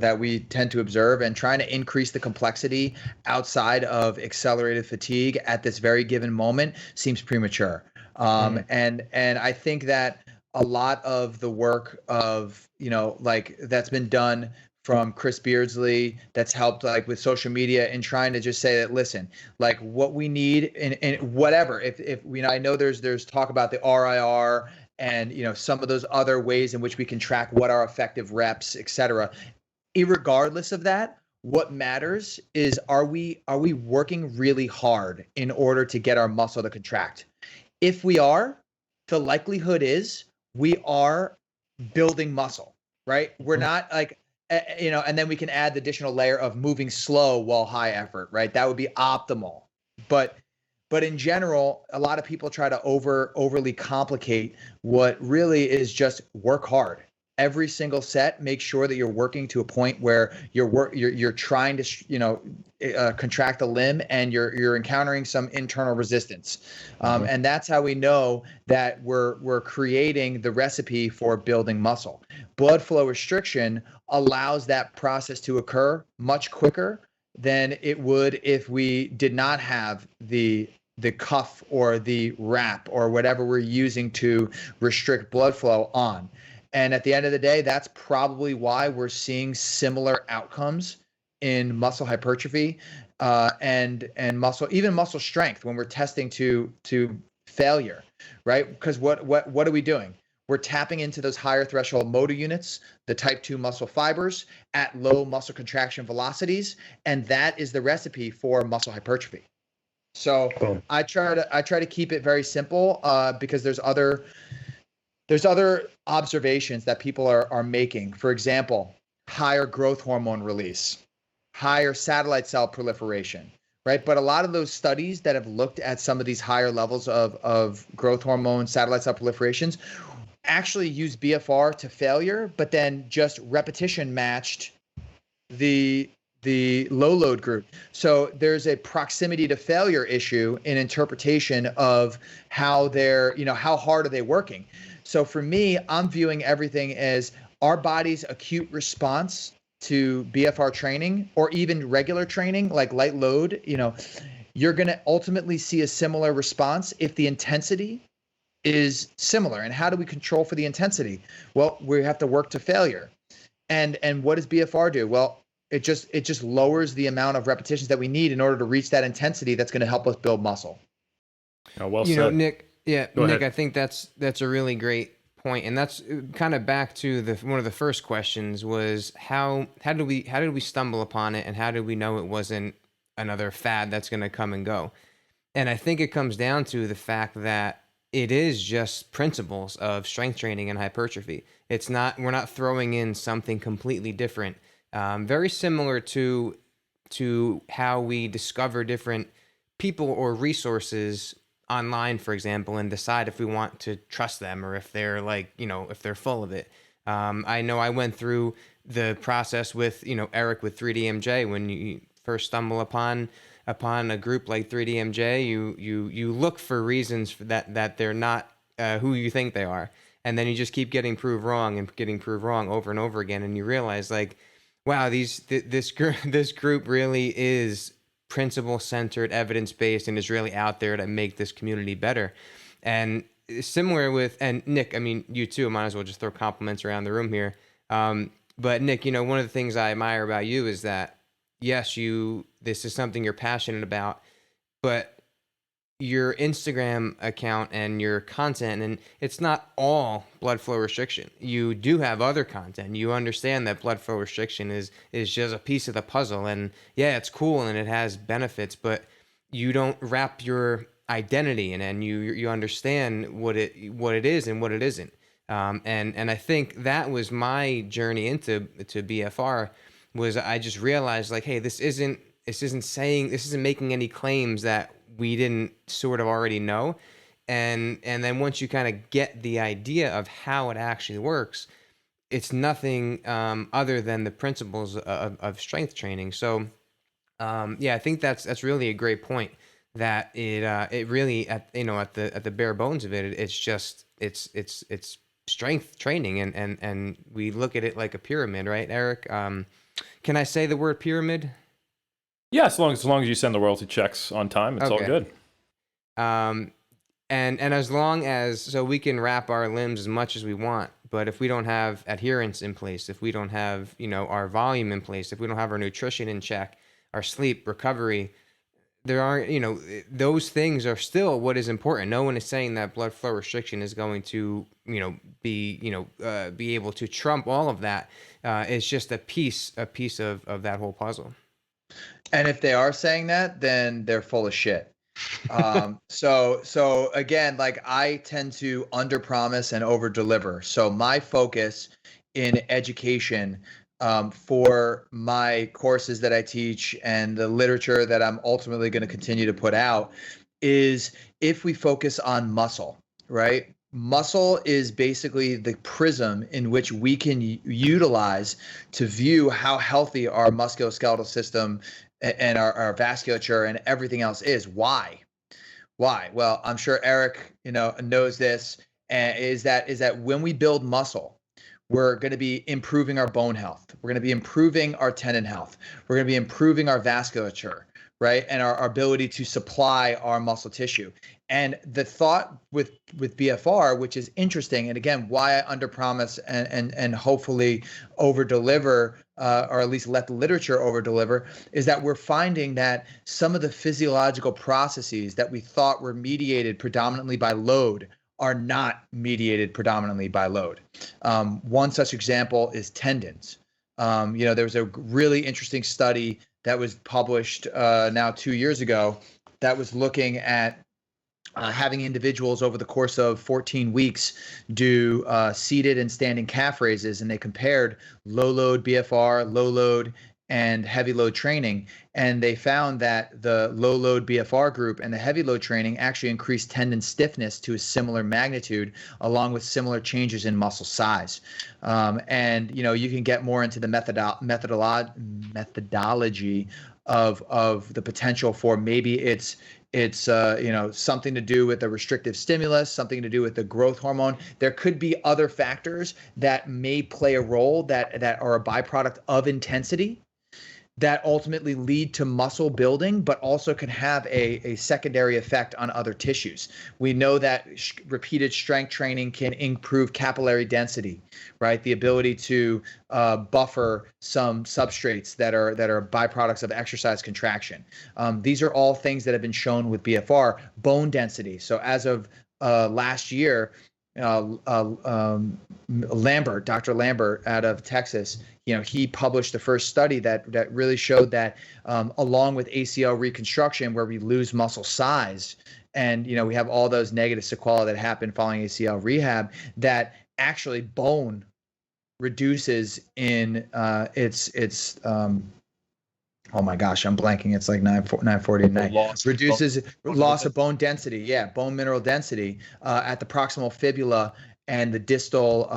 that we tend to observe, and trying to increase the complexity outside of accelerated fatigue at this very given moment seems premature. And I think that a lot of the work of, that's been done from Chris Beardsley, that's helped like with social media and trying to just say that, listen, like what we need and whatever, if I know there's talk about the RIR and, some of those other ways in which we can track what are effective reps, et cetera. Irregardless of that, what matters is, are we working really hard in order to get our muscle to contract? If we are, the likelihood is we are building muscle, right? We're not like, and then we can add the additional layer of moving slow while high effort, right? That would be optimal. But in general, a lot of people try to overly complicate what really is just work hard. Every single set, make sure that you're working to a point where you're trying to contract the limb, and you're encountering some internal resistance, and that's how we know that we're creating the recipe for building muscle. Blood flow restriction allows that process to occur much quicker than it would if we did not have the cuff or the wrap or whatever we're using to restrict blood flow on. And at the end of the day, that's probably why we're seeing similar outcomes in muscle hypertrophy and muscle strength when we're testing to failure, right? Because what are we doing? We're tapping into those higher threshold motor units, the type 2 muscle fibers at low muscle contraction velocities, and that is the recipe for muscle hypertrophy. So I try to keep it very simple because there's other observations that people are making. For example, higher growth hormone release, higher satellite cell proliferation, right? But a lot of those studies that have looked at some of these higher levels of growth hormone, satellite cell proliferations, actually use BFR to failure, but then just repetition matched the low load group. So there's a proximity to failure issue in interpretation of how how hard are they working. So for me, I'm viewing everything as our body's acute response to BFR training, or even regular training like light load. You're going to ultimately see a similar response if the intensity is similar. And how do we control for the intensity? Well, we have to work to failure. And what does BFR do? Well, it just lowers the amount of repetitions that we need in order to reach that intensity that's going to help us build muscle. Well said. Nick. Yeah, Go Nick, ahead. I think that's a really great point, and that's kind of back to one of the first questions was how did we stumble upon it, and how did we know it wasn't another fad that's going to come and go? And I think it comes down to the fact that it is just principles of strength training and hypertrophy. We're not throwing in something completely different. Very similar to how we discover different people or resources online, for example, and decide if we want to trust them or if they're if they're full of it. I know I went through the process with Eric with 3DMJ. When you first stumble upon a group like 3DMJ, you look for reasons for that they're not who you think they are, and then you just keep getting proved wrong over and over again, and you realize wow, this group really is principle-centered, evidence-based, and is really out there to make this community better. And similar with, and Nick, I mean, you too, might as well just throw compliments around the room here. But Nick, one of the things I admire about you is that, yes, this is something you're passionate about, but your Instagram account and your content, and it's not all blood flow restriction. You do have other content. You understand that blood flow restriction is just a piece of the puzzle, and yeah, it's cool and it has benefits, but you don't wrap your identity in it, and you understand what it is and what it isn't. And I think that was my journey into BFR. Was I just realized hey, this isn't making any claims that we didn't sort of already know. And then once you kind of get the idea of how it actually works, it's nothing other than the principles of strength training. So I think that's really a great point, that it really at the bare bones of it, it's strength training, and we look at it like a pyramid, right, Eric? Can I say the word pyramid? Yeah, as long as you send the royalty checks on time, it's all good. And as long as, so we can wrap our limbs as much as we want, but if we don't have adherence in place, if we don't have our volume in place, if we don't have our nutrition in check, our sleep, recovery, there aren't those things are still what is important. No one is saying that blood flow restriction is going to be able to trump all of that. It's just a piece of that whole puzzle. And if they are saying that, then they're full of shit. So again, like I tend to under promise and over deliver. So my focus in education for my courses that I teach and the literature that I'm ultimately going to continue to put out is if we focus on muscle, right? Muscle is basically the prism in which we can utilize to view how healthy our musculoskeletal system and our vasculature and everything else is. Why? Why? Well, I'm sure Eric, knows this, and is that when we build muscle, we're going to be improving our bone health. We're going to be improving our tendon health. We're going to be improving our vasculature, right? And our ability to supply our muscle tissue. And the thought with BFR, which is interesting, and again, why I underpromise and hopefully over deliver, or at least let the literature over deliver, is that we're finding that some of the physiological processes that we thought were mediated predominantly by load are not mediated predominantly by load. One such example is tendons. There was a really interesting study that was published now 2 years ago that was looking at having individuals over the course of 14 weeks do seated and standing calf raises, and they compared low load BFR, low load, and heavy load training. And they found that the low load BFR group and the heavy load training actually increased tendon stiffness to a similar magnitude, along with similar changes in muscle size. And you can get more into the methodology of the potential for maybe it's something to do with the restrictive stimulus, something to do with the growth hormone. There could be other factors that may play a role that are a byproduct of intensity that ultimately lead to muscle building, but also can have a secondary effect on other tissues. We know that repeated strength training can improve capillary density, right? The ability to buffer some substrates that are byproducts of exercise contraction. These are all things that have been shown with BFR. Bone density. So as of last year, Lambert, Dr. Lambert out of Texas, he published the first study that really showed that along with ACL reconstruction, where we lose muscle size, and we have all those negative sequelae that happen following ACL rehab, that actually bone reduces in its oh my gosh, I'm blanking. It's like 9:40 at night. Reduces loss of bone density. Yeah, bone mineral density at the proximal fibula and the distal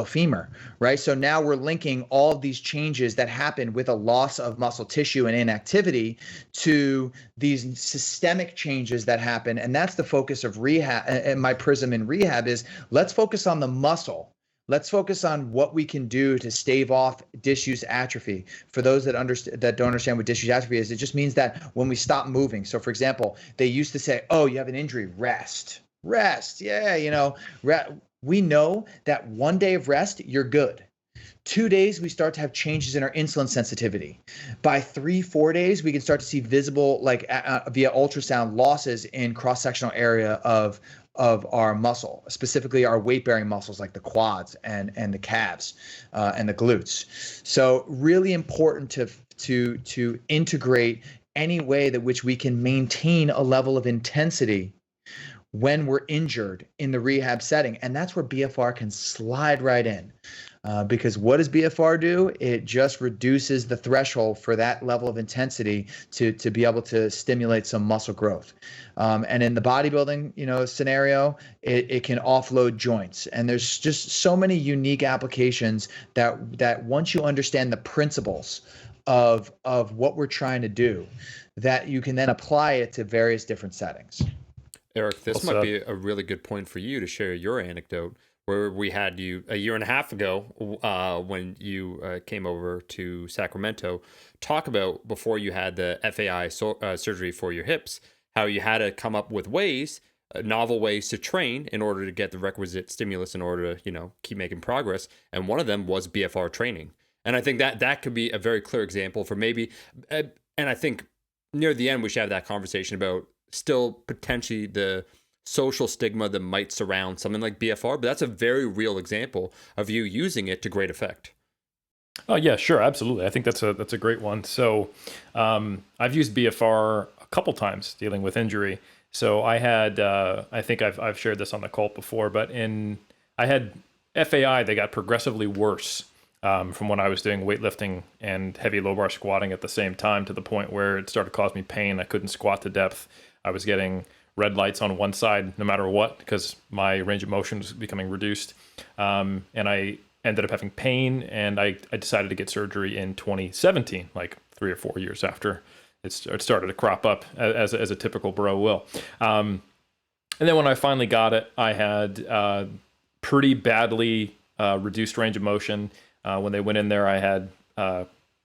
femur, right? So now we're linking all of these changes that happen with a loss of muscle tissue and inactivity to these systemic changes that happen. And that's the focus of rehab. And my prism in rehab is, let's focus on the muscle. Let's focus on what we can do to stave off disuse atrophy. For those that don't understand what disuse atrophy is, it just means that when we stop moving. So for example, they used to say, oh, you have an injury, rest. Yeah, we know that 1 day of rest, you're good. 2 days, we start to have changes in our insulin sensitivity. By 3-4 days, we can start to see visible, via ultrasound, losses in cross-sectional area of our muscle, specifically our weight-bearing muscles like the quads and the calves and the glutes. So really important to integrate any way that which we can maintain a level of intensity when we're injured in the rehab setting. And that's where BFR can slide right in. Because what does BFR do? It just reduces the threshold for that level of intensity to be able to stimulate some muscle growth. And in the bodybuilding, scenario, it can offload joints. And there's just so many unique applications that once you understand the principles of what we're trying to do, that you can then apply it to various different settings. Eric, this might be a really good point for you to share your anecdote, where we had you a year and a half ago when you came over to Sacramento, talk about before you had the FAI surgery for your hips, how you had to come up with ways, novel ways to train in order to get the requisite stimulus in order to, keep making progress. And one of them was BFR training. And I think that could be a very clear example for maybe, and I think near the end, we should have that conversation about still potentially the social stigma that might surround something like BFR, but that's a very real example of you using it to great effect. Oh yeah, sure, absolutely. I think that's a great one. So I've used BFR a couple times dealing with injury. So I had, I think I've shared this on the cult before, but I had FAI that got progressively worse from when I was doing weightlifting and heavy low bar squatting at the same time, to the point where it started to cause me pain. I couldn't squat to depth. I was getting red lights on one side no matter what, because my range of motion was becoming reduced. And I ended up having pain, and I decided to get surgery in 2017, like 3 or 4 years after it started to crop up, as a typical bro will. And then when I finally got it, I had pretty badly reduced range of motion. When they went in there, I had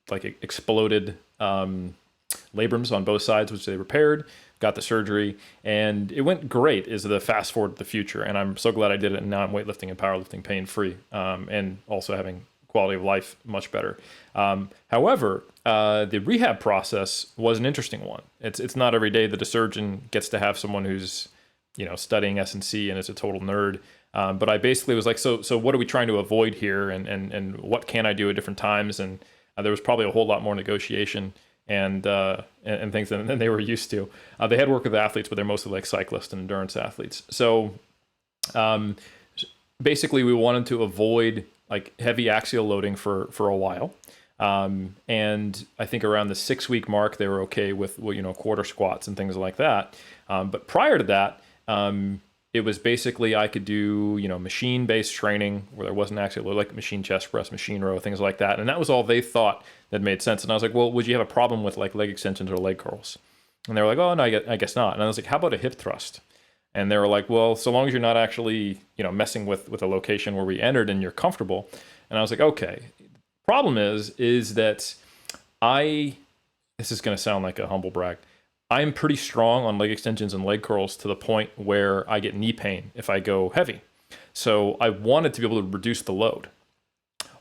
like exploded labrums on both sides, which they repaired. Got the surgery, and it went great, is the fast forward to the future. And I'm so glad I did it, and now I'm weightlifting and powerlifting pain-free, and also having quality of life much better. However, the rehab process was an interesting one. It's not every day that a surgeon gets to have someone who's, studying S&C and is a total nerd. But I basically was like, so what are we trying to avoid here, and what can I do at different times? And there was probably a whole lot more negotiation and things than they were used to. They had worked with athletes, but they're mostly like cyclists and endurance athletes. So basically we wanted to avoid like heavy axial loading for a while. And I think around the 6-week mark, they were okay with, quarter squats and things like that. But prior to that, it was basically I could do, machine-based training where there wasn't axial load, like machine chest press, machine row, things like that. And that was all they thought that made sense. And I was like, well, would you have a problem with like leg extensions or leg curls? And they were like, oh, no, I guess not. And I was like, how about a hip thrust? And they were like, well, so long as you're not actually, messing with a location where we entered and you're comfortable. And I was like, okay. Problem is that this is going to sound like a humble brag, I'm pretty strong on leg extensions and leg curls to the point where I get knee pain if I go heavy. So I wanted to be able to reduce the load.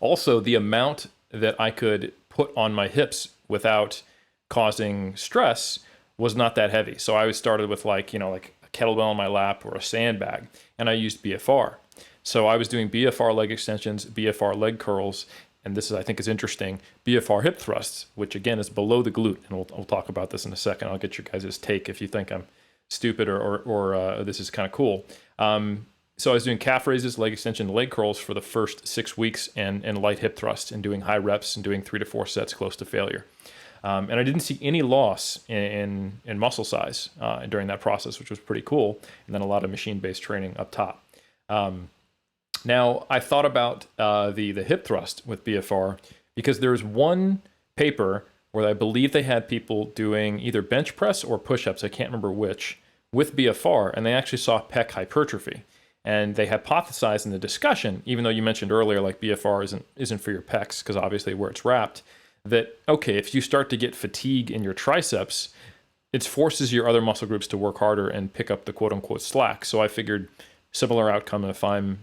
Also, the amount that I could put on my hips without causing stress was not that heavy. So I started with like a kettlebell on my lap or a sandbag, and I used BFR. So I was doing BFR leg extensions, BFR leg curls, and this is, I think, is interesting, BFR hip thrusts, which again is below the glute. And we'll talk about this in a second. I'll get your guys' take if you think I'm stupid or this is kind of cool. So I was doing calf raises, leg extension, leg curls for the first 6 weeks, and light hip thrusts, and doing high reps and doing 3 to 4 sets close to failure. And I didn't see any loss in muscle size during that process, which was pretty cool. And then a lot of machine-based training up top. Now, I thought about the hip thrust with BFR because there's one paper where I believe they had people doing either bench press or push-ups, I can't remember which, with BFR, and they actually saw pec hypertrophy. And they hypothesized in the discussion, even though you mentioned earlier like BFR isn't for your pecs because obviously where it's wrapped, that, okay, if you start to get fatigue in your triceps, it forces your other muscle groups to work harder and pick up the quote-unquote slack. So I figured similar outcome if I'm,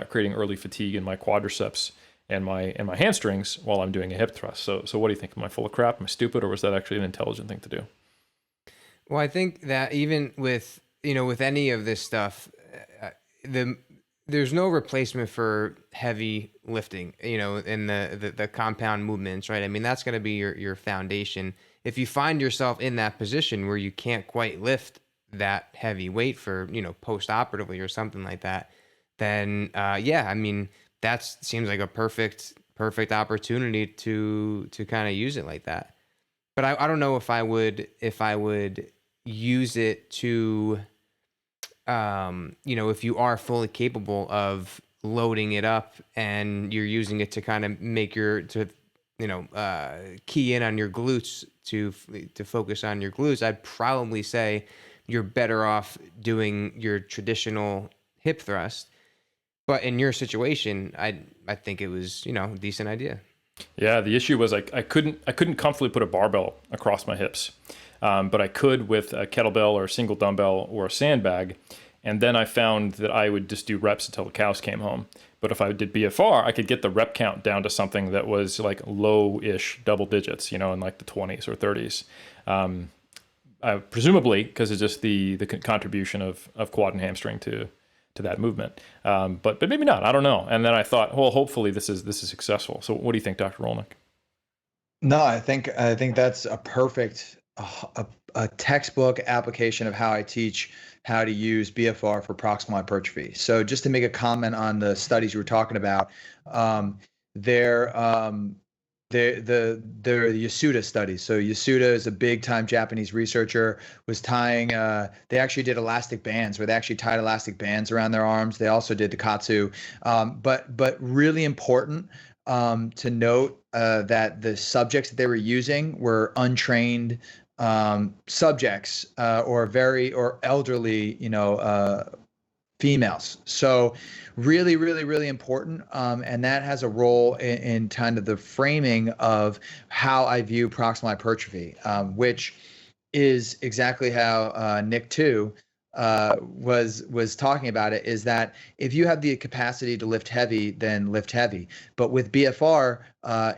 creating early fatigue in my quadriceps and my hamstrings while I'm doing a hip thrust. So what do you think? Am I full of crap? Am I stupid? Or was that actually an intelligent thing to do? Well, I think that even with any of this stuff, there's no replacement for heavy lifting, in the compound movements, right? I mean, that's going to be your foundation. If you find yourself in that position where you can't quite lift that heavy weight for, post-operatively or something like that, then that seems like a perfect opportunity to kind of use it like that. But I don't know if I would use it to, if you are fully capable of loading it up and you're using it to kind of make key in on your glutes to focus on your glutes, I'd probably say you're better off doing your traditional hip thrust. But in your situation, I think it was, a decent idea. Yeah, the issue was I couldn't comfortably put a barbell across my hips, but I could with a kettlebell or a single dumbbell or a sandbag. And then I found that I would just do reps until the cows came home. But if I did BFR, I could get the rep count down to something that was like low-ish double digits, in like the 20s or 30s. Presumably because it's just the contribution of quad and hamstring to that movement. But maybe not. I don't know. And then I thought, well, hopefully this is successful. So what do you think, Dr. Rolnick? No, I think that's a perfect a textbook application of how I teach how to use BFR for proximal hypertrophy. So just to make a comment on the studies you were talking about, they're the Yasuda studies. So Yasuda is a big time Japanese researcher, was tying, they actually did elastic bands where they actually tied elastic bands around their arms. They also did the Katsu, but really important to note that the subjects that they were using were untrained subjects or elderly, females. So really, really, really important. And that has a role in kind of the framing of how I view proximal hypertrophy, which is exactly how Nick too was talking about it, is that if you have the capacity to lift heavy, then lift heavy. But with BFR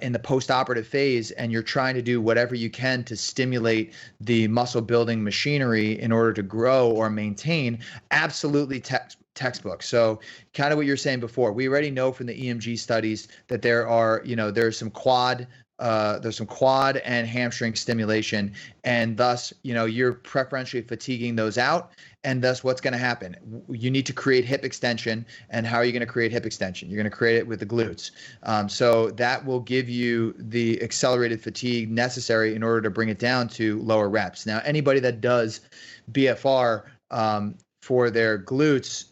in the post-operative phase, and you're trying to do whatever you can to stimulate the muscle building machinery in order to grow or maintain, absolutely textbook. So kind of what you're saying before, we already know from the EMG studies that there's some quad and hamstring stimulation, and thus, you're preferentially fatiguing those out. And thus, what's going to happen? You need to create hip extension. And how are you going to create hip extension? You're going to create it with the glutes. So that will give you the accelerated fatigue necessary in order to bring it down to lower reps. Now, anybody that does BFR for their glutes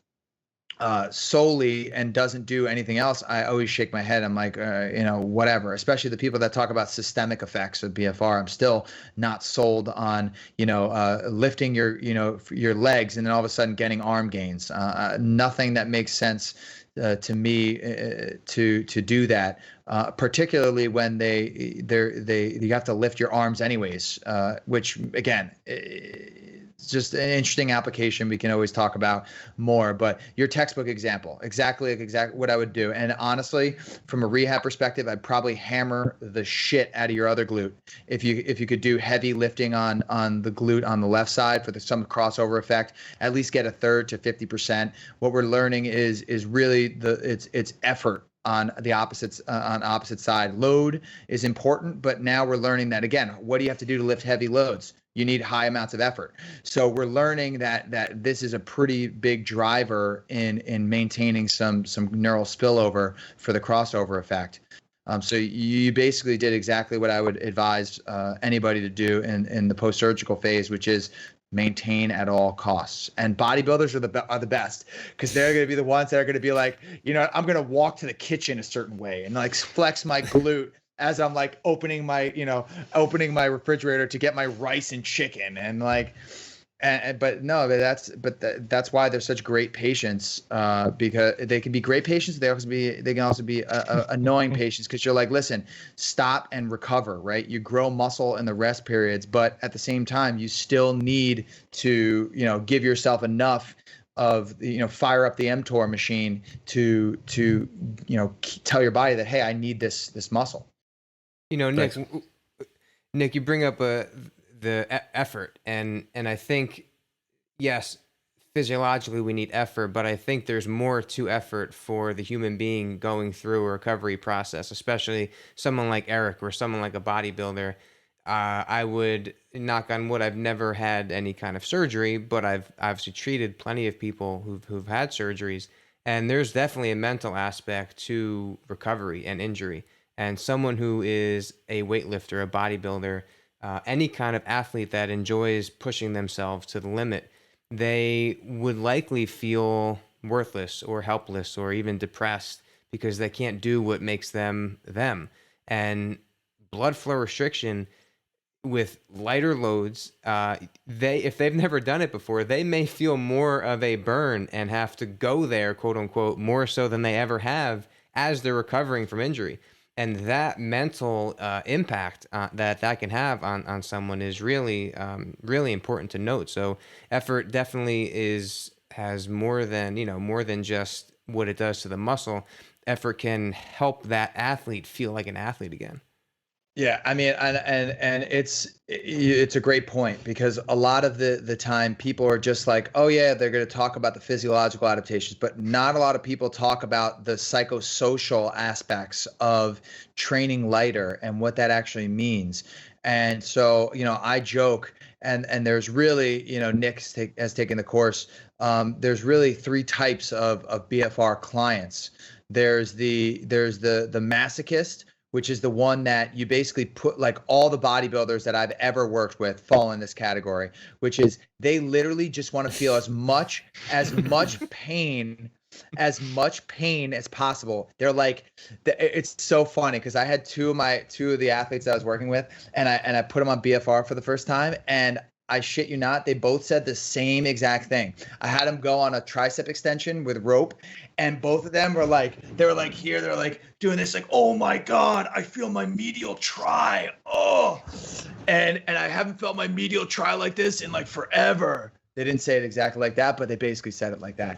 solely and doesn't do anything else, I always shake my head. I'm like, whatever. Especially the people that talk about systemic effects of BFR. I'm still not sold on, lifting your legs and then all of a sudden getting arm gains. Nothing that makes sense to me to do that. Particularly when you have to lift your arms anyways, which again, it's just an interesting application we can always talk about more. But your textbook example, exactly what I would do. And honestly, from a rehab perspective, I'd probably hammer the shit out of your other glute. If you could do heavy lifting on the glute on the left side for some crossover effect, at least get a third to 50%. What we're learning is really it's effort on the opposite side. Load is important, but now we're learning that, again, what do you have to do to lift heavy loads? You need high amounts of effort. So we're learning that this is a pretty big driver in maintaining some neural spillover for the crossover effect. So you basically did exactly what I would advise anybody to do in the post-surgical phase, which is maintain at all costs. And bodybuilders are the best, because they're going to be the ones that are going to be like, I'm going to walk to the kitchen a certain way and like flex my glute as I'm like opening my refrigerator to get my rice and chicken, and like, but that's why they're such great patients, because they can be great patients. They can also be annoying patients, because you're like, listen, stop and recover, right? You grow muscle in the rest periods, but at the same time, you still need to, give yourself enough of, fire up the mTOR machine to tell your body that, hey, I need this muscle. Nick, you bring up the effort, and I think, yes, physiologically we need effort, but I think there's more to effort for the human being going through a recovery process, especially someone like Eric or someone like a bodybuilder. I would, knock on wood, I've never had any kind of surgery, but I've obviously treated plenty of people who've had surgeries, and there's definitely a mental aspect to recovery and injury. And someone who is a weightlifter, a bodybuilder, any kind of athlete that enjoys pushing themselves to the limit, they would likely feel worthless or helpless or even depressed because they can't do what makes them them. And blood flow restriction with lighter loads, if they've never done it before, they may feel more of a burn and have to go there, quote unquote, more so than they ever have as they're recovering from injury. And that mental impact that can have on someone is really, really important to note. So effort definitely has more than just what it does to the muscle. Effort can help that athlete feel like an athlete again. Yeah, I mean, and it's a great point, because a lot of the time people are just like, oh yeah, they're going to talk about the physiological adaptations, but not a lot of people talk about the psychosocial aspects of training lighter and what that actually means. And so, I joke, and there's really, Nick has taken the course. There's really three types of BFR clients. There's the masochist, which is the one that you basically put, like, all the bodybuilders that I've ever worked with fall in this category, which is they literally just want to feel as much pain as possible. They're like, it's so funny, because I had two of the athletes I was working with, and I put them on BFR for the first time, and I shit you not, they both said the same exact thing. I had them go on a tricep extension with rope, and both of them were like, they were like doing this, like, oh my God, I feel my medial tri. Oh, and I haven't felt my medial tri like this in like forever. They didn't say it exactly like that, but they basically said it like that.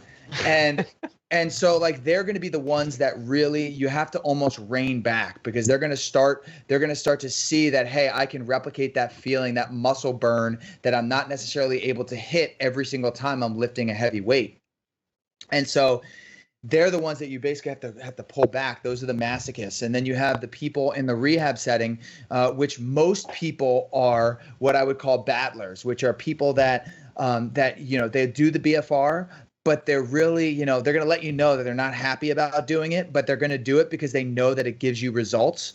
And so, like, they're going to be the ones that really you have to almost rein back, because they're going to start to see that, hey, I can replicate that feeling, that muscle burn that I'm not necessarily able to hit every single time I'm lifting a heavy weight. And so they're the ones that you basically have to pull back. Those are the masochists. And then you have the people in the rehab setting, which most people are what I would call battlers, which are people that they do the BFR, but they're really, they're going to let you know that they're not happy about doing it, but they're going to do it because they know that it gives you results.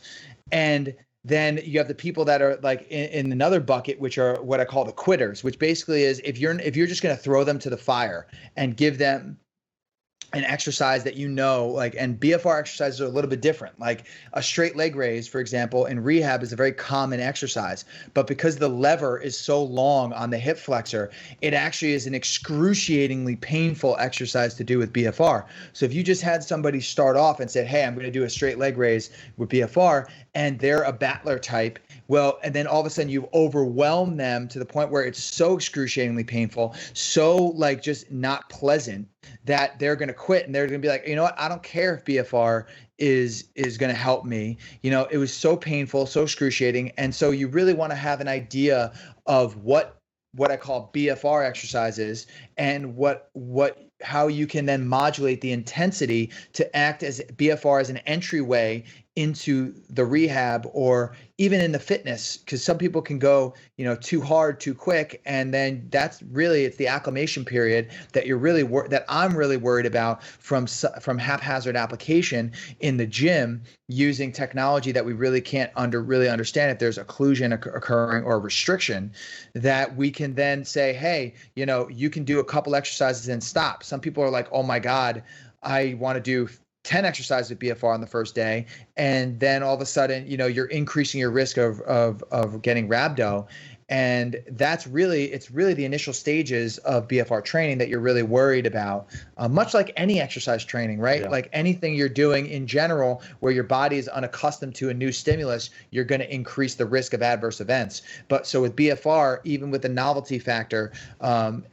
And then you have the people that are like in another bucket, which are what I call the quitters, which basically is if you're just going to throw them to the fire and give them an exercise that, like, and BFR exercises are a little bit different. Like a straight leg raise, for example, in rehab is a very common exercise, but because the lever is so long on the hip flexor, it actually is an excruciatingly painful exercise to do with BFR. So if you just had somebody start off and said, hey, I'm going to do a straight leg raise with BFR, and they're a battler type, well, and then all of a sudden you've overwhelmed them to the point where it's so excruciatingly painful, so like just not pleasant, that they're going to quit, and they're going to be like, you know what, I don't care if BFR is going to help me. It was so painful, so excruciating. And so you really want to have an idea of what I call BFR exercises, and how you can then modulate the intensity to act as BFR as an entryway into the rehab, or even in the fitness, because some people can go, too hard, too quick. And then it's the acclimation period that that I'm really worried about from haphazard application in the gym, using technology that we really can't really understand if there's occlusion occurring or restriction, that we can then say, hey, you can do a couple exercises and stop. Some people are like, oh my God, I want to do 10 exercises with BFR on the first day, and then all of a sudden, you're increasing your risk of getting rhabdo. And it's really the initial stages of BFR training that you're really worried about, much like any exercise training, right? Yeah. Like anything you're doing in general, where your body is unaccustomed to a new stimulus, you're going to increase the risk of adverse events. But so with BFR, even with the novelty factor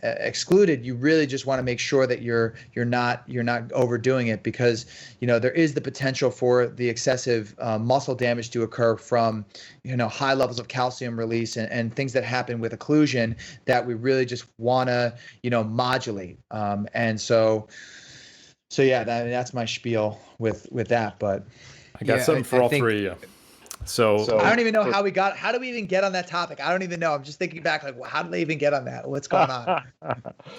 excluded, you really just want to make sure that you're not overdoing it, because there is the potential for the excessive muscle damage to occur from high levels of calcium release and things that happen with occlusion that we really just want to modulate. And so yeah, that's my spiel with that. But I got something for all three. So I don't even know how do we even get on that topic? I don't even know. I'm just thinking back, like, well, how did they even get on that? What's going on?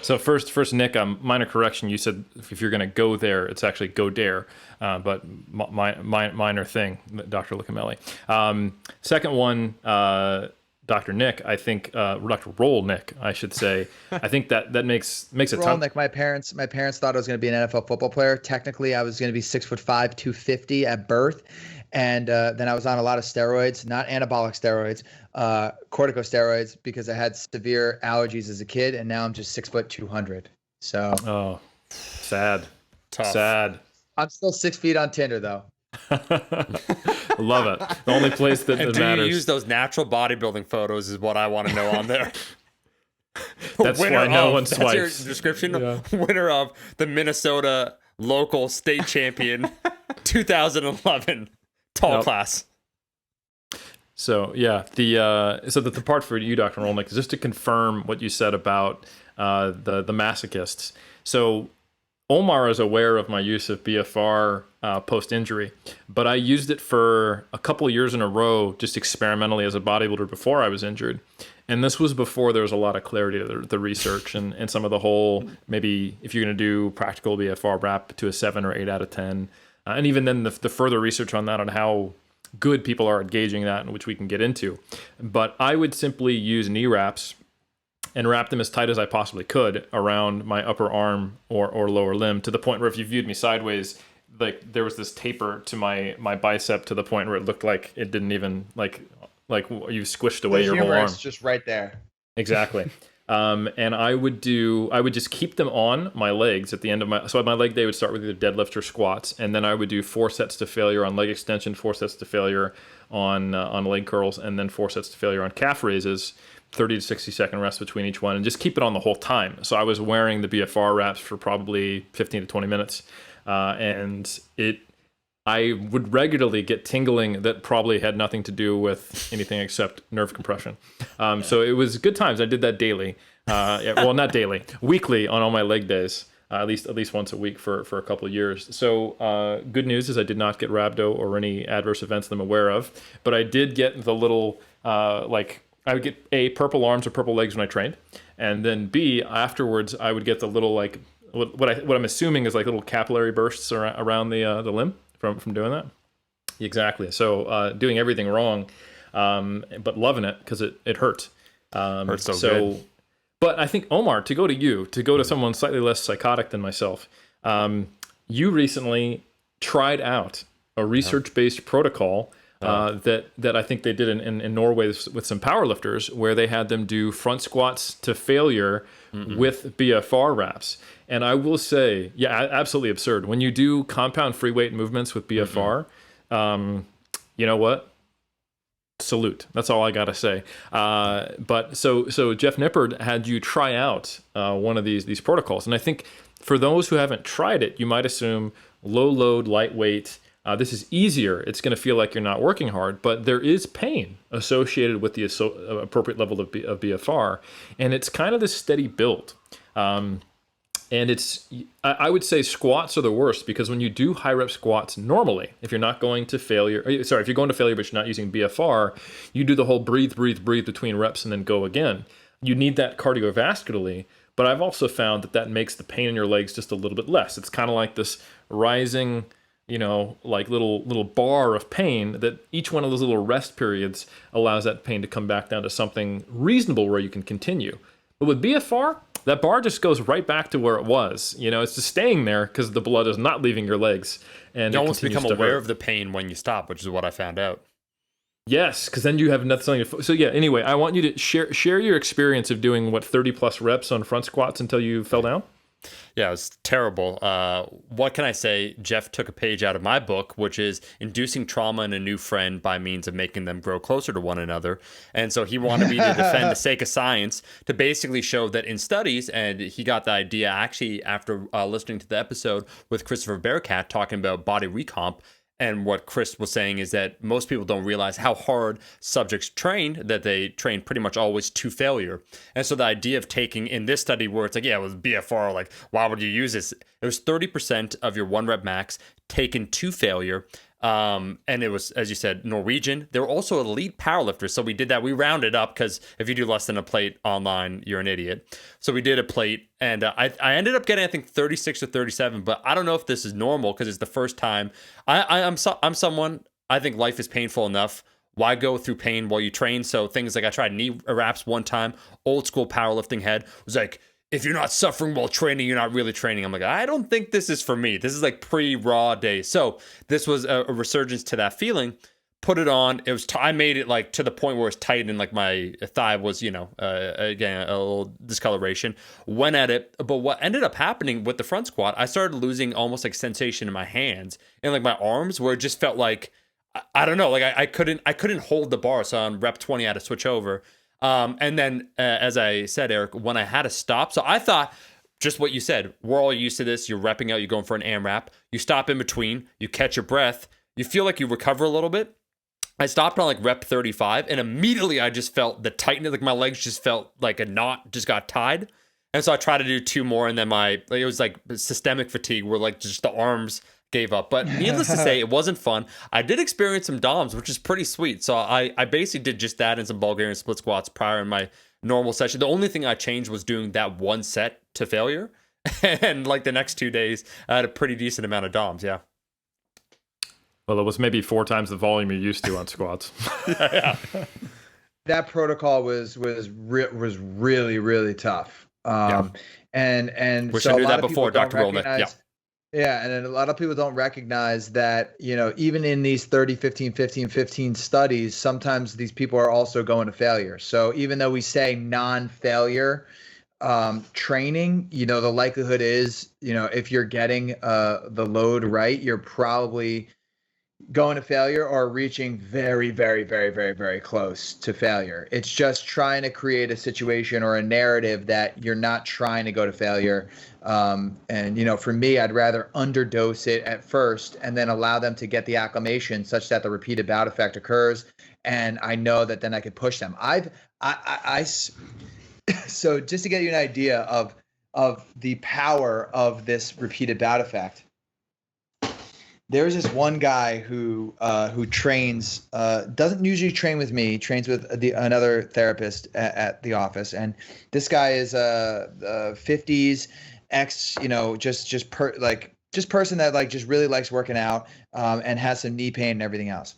So first, Nick, minor correction. You said if you're going to go there, it's actually go dare, but minor thing, Dr. Licamelli. Second one, Dr. Nick, I think, Dr. Roll Nick, I should say. I think that makes a ton. Nick, my parents thought I was going to be an NFL football player. Technically, I was going to be 6'5", 250 at birth. And then I was on a lot of steroids, not anabolic steroids, corticosteroids, because I had severe allergies as a kid, and now I'm just 6', 200. So. Oh, sad. Tough. Sad. I'm still 6 feet on Tinder, though. Love it. The only place that matters. Do you use those natural bodybuilding photos is what I want to know on there. That's why no one swipes. That's your description. Yeah. Winner of the Minnesota local state champion 2011 tall class. So yeah, the part for you, Dr. Rolnick, is just to confirm what you said about the masochists. So Omar is aware of my use of BFR post-injury, but I used it for a couple of years in a row, just experimentally as a bodybuilder before I was injured. And this was before there was a lot of clarity to the research and some of the whole, maybe if you're going to do practical BFR, wrap to a 7 or 8 out of 10. And even then the further research on that, on how good people are at gauging that, which we can get into. But I would simply use knee wraps and wrap them as tight as I possibly could around my upper arm or lower limb, to the point where if you viewed me sideways, like there was this taper to my bicep, to the point where it looked like it didn't even like you squished away your whole arm. Just right there. Exactly. And I would just keep them on my legs at the end of so my leg day would start with either deadlifts or squats, and then I would do 4 sets to failure on leg extension, 4 sets to failure on leg curls, and then 4 sets to failure on calf raises, 30 to 60 second rest between each one, and just keep it on the whole time. So I was wearing the BFR wraps for probably 15 to 20 minutes, and I would regularly get tingling that probably had nothing to do with anything except nerve compression. So it was good times. I did that daily. Well, not daily, weekly on all my leg days, at least once a week for a couple of years. So good news is I did not get rhabdo or any adverse events that I'm aware of, but I did get the little, I would get A, purple arms or purple legs when I trained. And then B, afterwards, I would get the little, like, what I'm assuming is like little capillary bursts around the limb. From doing that. Exactly. So doing everything wrong, but loving it because it hurt. Hurts so good. But I think, Omar, to go to someone slightly less psychotic than myself, you recently tried out a research-based protocol that I think they did in Norway with some powerlifters, where they had them do front squats to failure with BFR wraps. And I will say, yeah, absolutely absurd. When you do compound free weight movements with BFR, you know what? Salute. That's all I got to say. But so Jeff Nippard had you try out one of these protocols. And I think for those who haven't tried it, you might assume low load, lightweight. This is easier. It's going to feel like you're not working hard, but there is pain associated with the appropriate level of BFR. And it's kind of this steady build. And I would say squats are the worst, because when you do high rep squats normally, if you're not going to failure, if you're going to failure but you're not using BFR, you do the whole breathe between reps and then go again. You need that cardiovascularly, but I've also found that makes the pain in your legs just a little bit less. It's kind of like this rising, like little bar of pain, that each one of those little rest periods allows that pain to come back down to something reasonable where you can continue. But with BFR, that bar just goes right back to where it was. It's just staying there because the blood is not leaving your legs. And you almost become aware of the pain when you stop, which is what I found out. Yes, because then you have nothing. So yeah, anyway, I want you to share your experience of doing, 30 plus reps on front squats until you fell down? Yeah, it was terrible. What can I say? Jeff took a page out of my book, which is inducing trauma in a new friend by means of making them grow closer to one another. And so he wanted me to defend the sake of science, to basically show that in studies, and he got the idea actually after listening to the episode with Christopher Bearcat talking about body recomp. And what Chris was saying is that most people don't realize how hard subjects train, that they train pretty much always to failure. And so the idea of taking, in this study where it's like, yeah, it was BFR, like, why would you use this? It was 30% of your 1 rep max taken to failure. And it was, as you said, Norwegian. They were also elite powerlifters. So we did that. We rounded up, because if you do less than a plate online, you're an idiot. So we did a plate, and I ended up getting, I think, 36 or 37. But I don't know if this is normal, because it's the first time. I'm someone, I think life is painful enough. Why go through pain while you train? So things like, I tried knee wraps one time. Old school powerlifting head was like, if you're not suffering while training, you're not really training. I'm like, I don't think this is for me. This is like pre-raw days. So this was a resurgence to that feeling. Put it on. It was I made it like to the point where it's tight, and like my thigh was, again, a little discoloration. Went at it. But what ended up happening with the front squat, I started losing almost like sensation in my hands and like my arms, where it just felt like, I don't know, like I couldn't hold the bar. So on rep 20, I had to switch over. And then, as I said, Eric, when I had to stop, so I thought, just what you said, we're all used to this. You're repping out, you're going for an AMRAP, you stop in between, you catch your breath, you feel like you recover a little bit. I stopped on like rep 35, and immediately I just felt the tightness, like my legs just felt like a knot just got tied. And so I tried to do 2 more, and then it was like systemic fatigue where like just the arms gave up. But needless to say, it wasn't fun. I did experience some DOMs, which is pretty sweet. So I basically did just that and some Bulgarian split squats prior in my normal session. The only thing I changed was doing that one set to failure. And like the next 2 days, I had a pretty decent amount of DOMs. Yeah. Well, it was maybe 4 times the volume you're used to on squats. Yeah. That protocol was really, really tough. And wish so I knew a lot that of before, people don't Dr. Rolnick. recognize, yeah, and then a lot of people don't recognize that, even in these 30, 15, 15, 15 studies, sometimes these people are also going to failure. So even though we say non-failure training, the likelihood is, if you're getting the load right, you're probably going to failure or reaching very, very, very, very, very close to failure. It's just trying to create a situation or a narrative that you're not trying to go to failure. And for me, I'd rather underdose it at first and then allow them to get the acclimation such that the repeated bout effect occurs. And I know that then I could push them. So just to get you an idea of the power of this repeated bout effect, there's this one guy who trains, doesn't usually train with me, trains with another therapist at the office. And this guy is 50s, person that like just really likes working out and has some knee pain and everything else.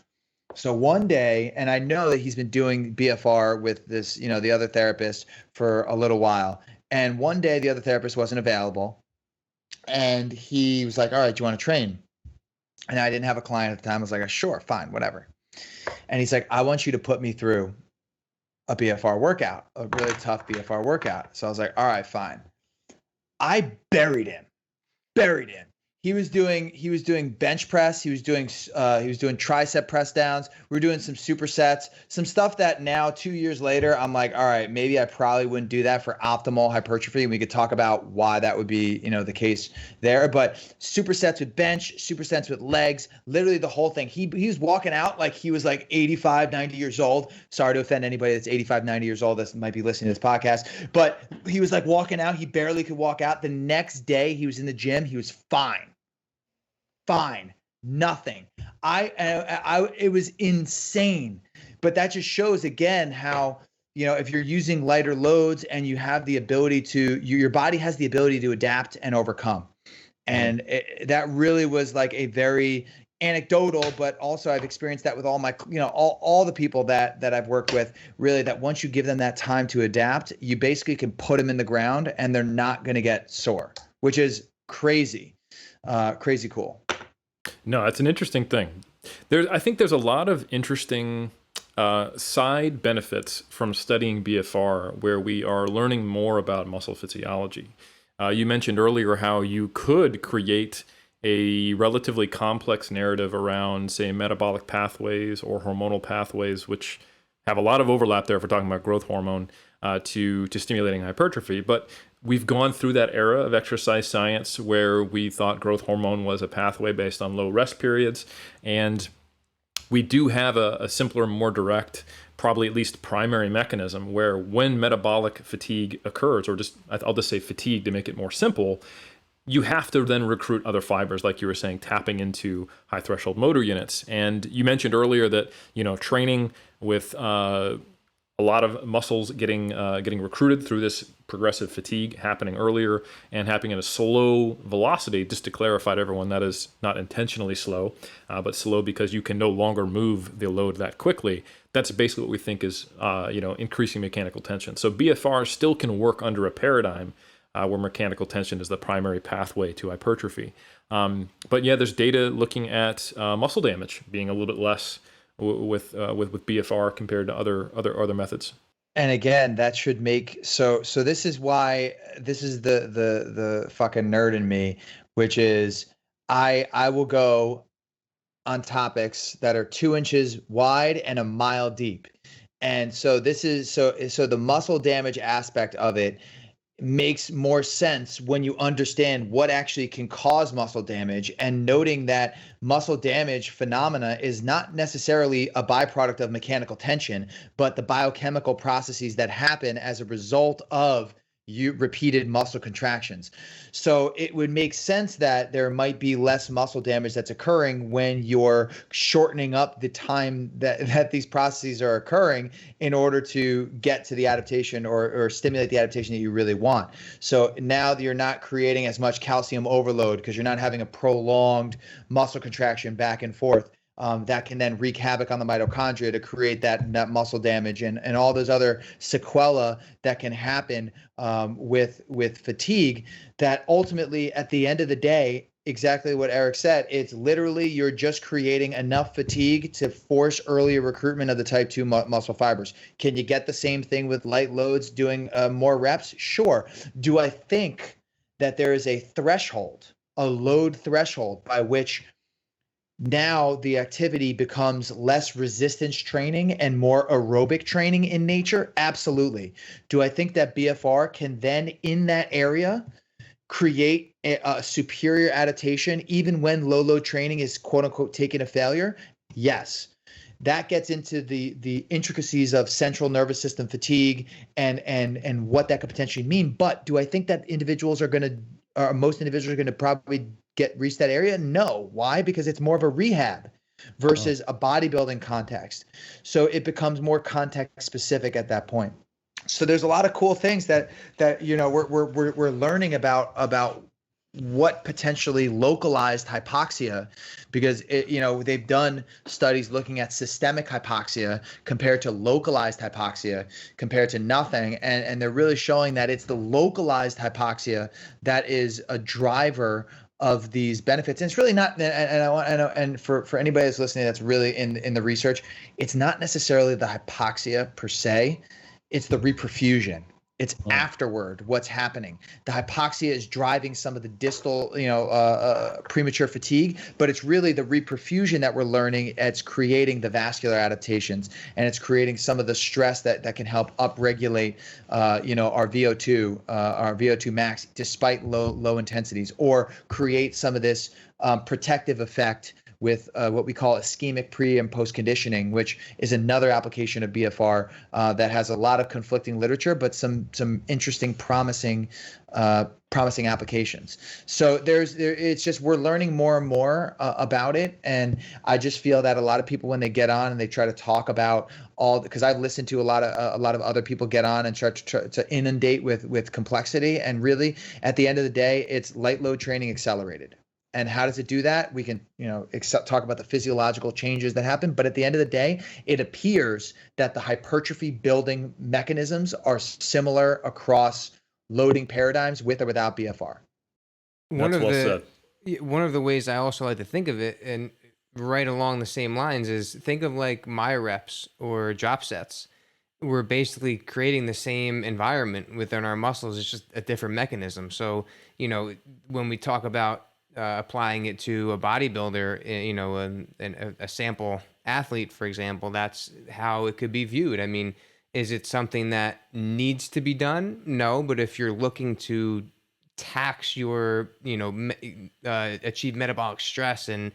So one day, and I know that he's been doing BFR with this, the other therapist for a little while. And one day the other therapist wasn't available. And he was like, all right, do you want to train? And I didn't have a client at the time. I was like, sure, fine, whatever. And he's like, I want you to put me through a BFR workout, a really tough BFR workout. So I was like, all right, fine. I buried him. He was doing bench press. He was doing tricep press downs. We were doing some supersets, some stuff that now 2 years later, I'm like, all right, maybe I probably wouldn't do that for optimal hypertrophy. And we could talk about why that would be, the case there. But supersets with bench, supersets with legs, literally the whole thing. He was walking out like he was like 85, 90 years old. Sorry to offend anybody that's 85, 90 years old that might be listening to this podcast. But he was like walking out. He barely could walk out. The next day he was in the gym. He was fine. Nothing. It was insane. But that just shows again how, if you're using lighter loads and you have the ability to, your body has the ability to adapt and overcome. And that really was like a very anecdotal, but also I've experienced that with all my, all the people that I've worked with, really, that once you give them that time to adapt, you basically can put them in the ground and they're not going to get sore, which is crazy cool. No, it's an interesting thing. I think there's a lot of interesting side benefits from studying BFR where we are learning more about muscle physiology. You mentioned earlier how you could create a relatively complex narrative around, say, metabolic pathways or hormonal pathways, which have a lot of overlap there if we're talking about growth hormone to stimulating hypertrophy. But we've gone through that era of exercise science where we thought growth hormone was a pathway based on low rest periods. And we do have a simpler, more direct, probably at least primary mechanism where when metabolic fatigue occurs, or I'll just say fatigue to make it more simple, you have to then recruit other fibers, like you were saying, tapping into high threshold motor units. And you mentioned earlier that, training with a lot of muscles getting recruited through this progressive fatigue happening earlier and happening at a slow velocity. Just to clarify to everyone, that is not intentionally slow, but slow because you can no longer move the load that quickly. That's basically what we think is increasing mechanical tension. So BFR still can work under a paradigm where mechanical tension is the primary pathway to hypertrophy. But yeah, there's data looking at muscle damage being a little bit less with BFR compared to other methods. And again, that should make so this is why this is the fucking nerd in me, which is I will go on topics that are 2 inches wide and a mile deep. And so this is so the muscle damage aspect of it makes more sense when you understand what actually can cause muscle damage, and noting that muscle damage phenomena is not necessarily a byproduct of mechanical tension, but the biochemical processes that happen as a result of repeated muscle contractions. So it would make sense that there might be less muscle damage that's occurring when you're shortening up the time that these processes are occurring in order to get to the adaptation or stimulate the adaptation that you really want. So now that you're not creating as much calcium overload because you're not having a prolonged muscle contraction back and forth, that can then wreak havoc on the mitochondria to create that muscle damage and all those other sequelae that can happen with fatigue, that ultimately at the end of the day, exactly what Eric said, it's literally you're just creating enough fatigue to force earlier recruitment of the type 2 muscle fibers. Can you get the same thing with light loads doing more reps? Sure. Do I think that there is a threshold, a load threshold by which now the activity becomes less resistance training and more aerobic training in nature? Absolutely. Do I think that BFR can then in that area create a superior adaptation even when low load training is quote unquote taking a failure? Yes. That gets into the intricacies of central nervous system fatigue and what that could potentially mean. But do I think that most individuals are going to probably reach that area? No. Why? Because it's more of a rehab versus a bodybuilding context. So it becomes more context specific at that point. So there's a lot of cool things that we're learning about what potentially localized hypoxia, because they've done studies looking at systemic hypoxia compared to localized hypoxia compared to nothing, and they're really showing that it's the localized hypoxia that is a driver of these benefits. And it's really not, and for anybody that's listening that's really in the research, it's not necessarily the hypoxia per se, it's the reperfusion. It's afterward what's happening. The hypoxia is driving some of the distal, premature fatigue, but it's really the reperfusion that we're learning. It's creating the vascular adaptations, and it's creating some of the stress that can help upregulate, our VO2 max despite low intensities, or create some of this protective effect with what we call ischemic pre and post conditioning, which is another application of BFR that has a lot of conflicting literature, but some interesting, promising applications. So it's just we're learning more and more about it, and I just feel that a lot of people, when they get on and they try to talk about because I've listened to a lot of other people get on and try to inundate with complexity, and really at the end of the day, it's light load training accelerated. And how does it do that? We can, talk about the physiological changes that happen, but at the end of the day, it appears that the hypertrophy building mechanisms are similar across loading paradigms with or without BFR. One of the ways I also like to think of it, and right along the same lines, is think of like my reps or drop sets. We're basically creating the same environment within our muscles. It's just a different mechanism. So, when we talk about applying it to a bodybuilder, a sample athlete, for example, that's how it could be viewed. I mean, is it something that needs to be done? No, but if you're looking to tax your, achieve metabolic stress and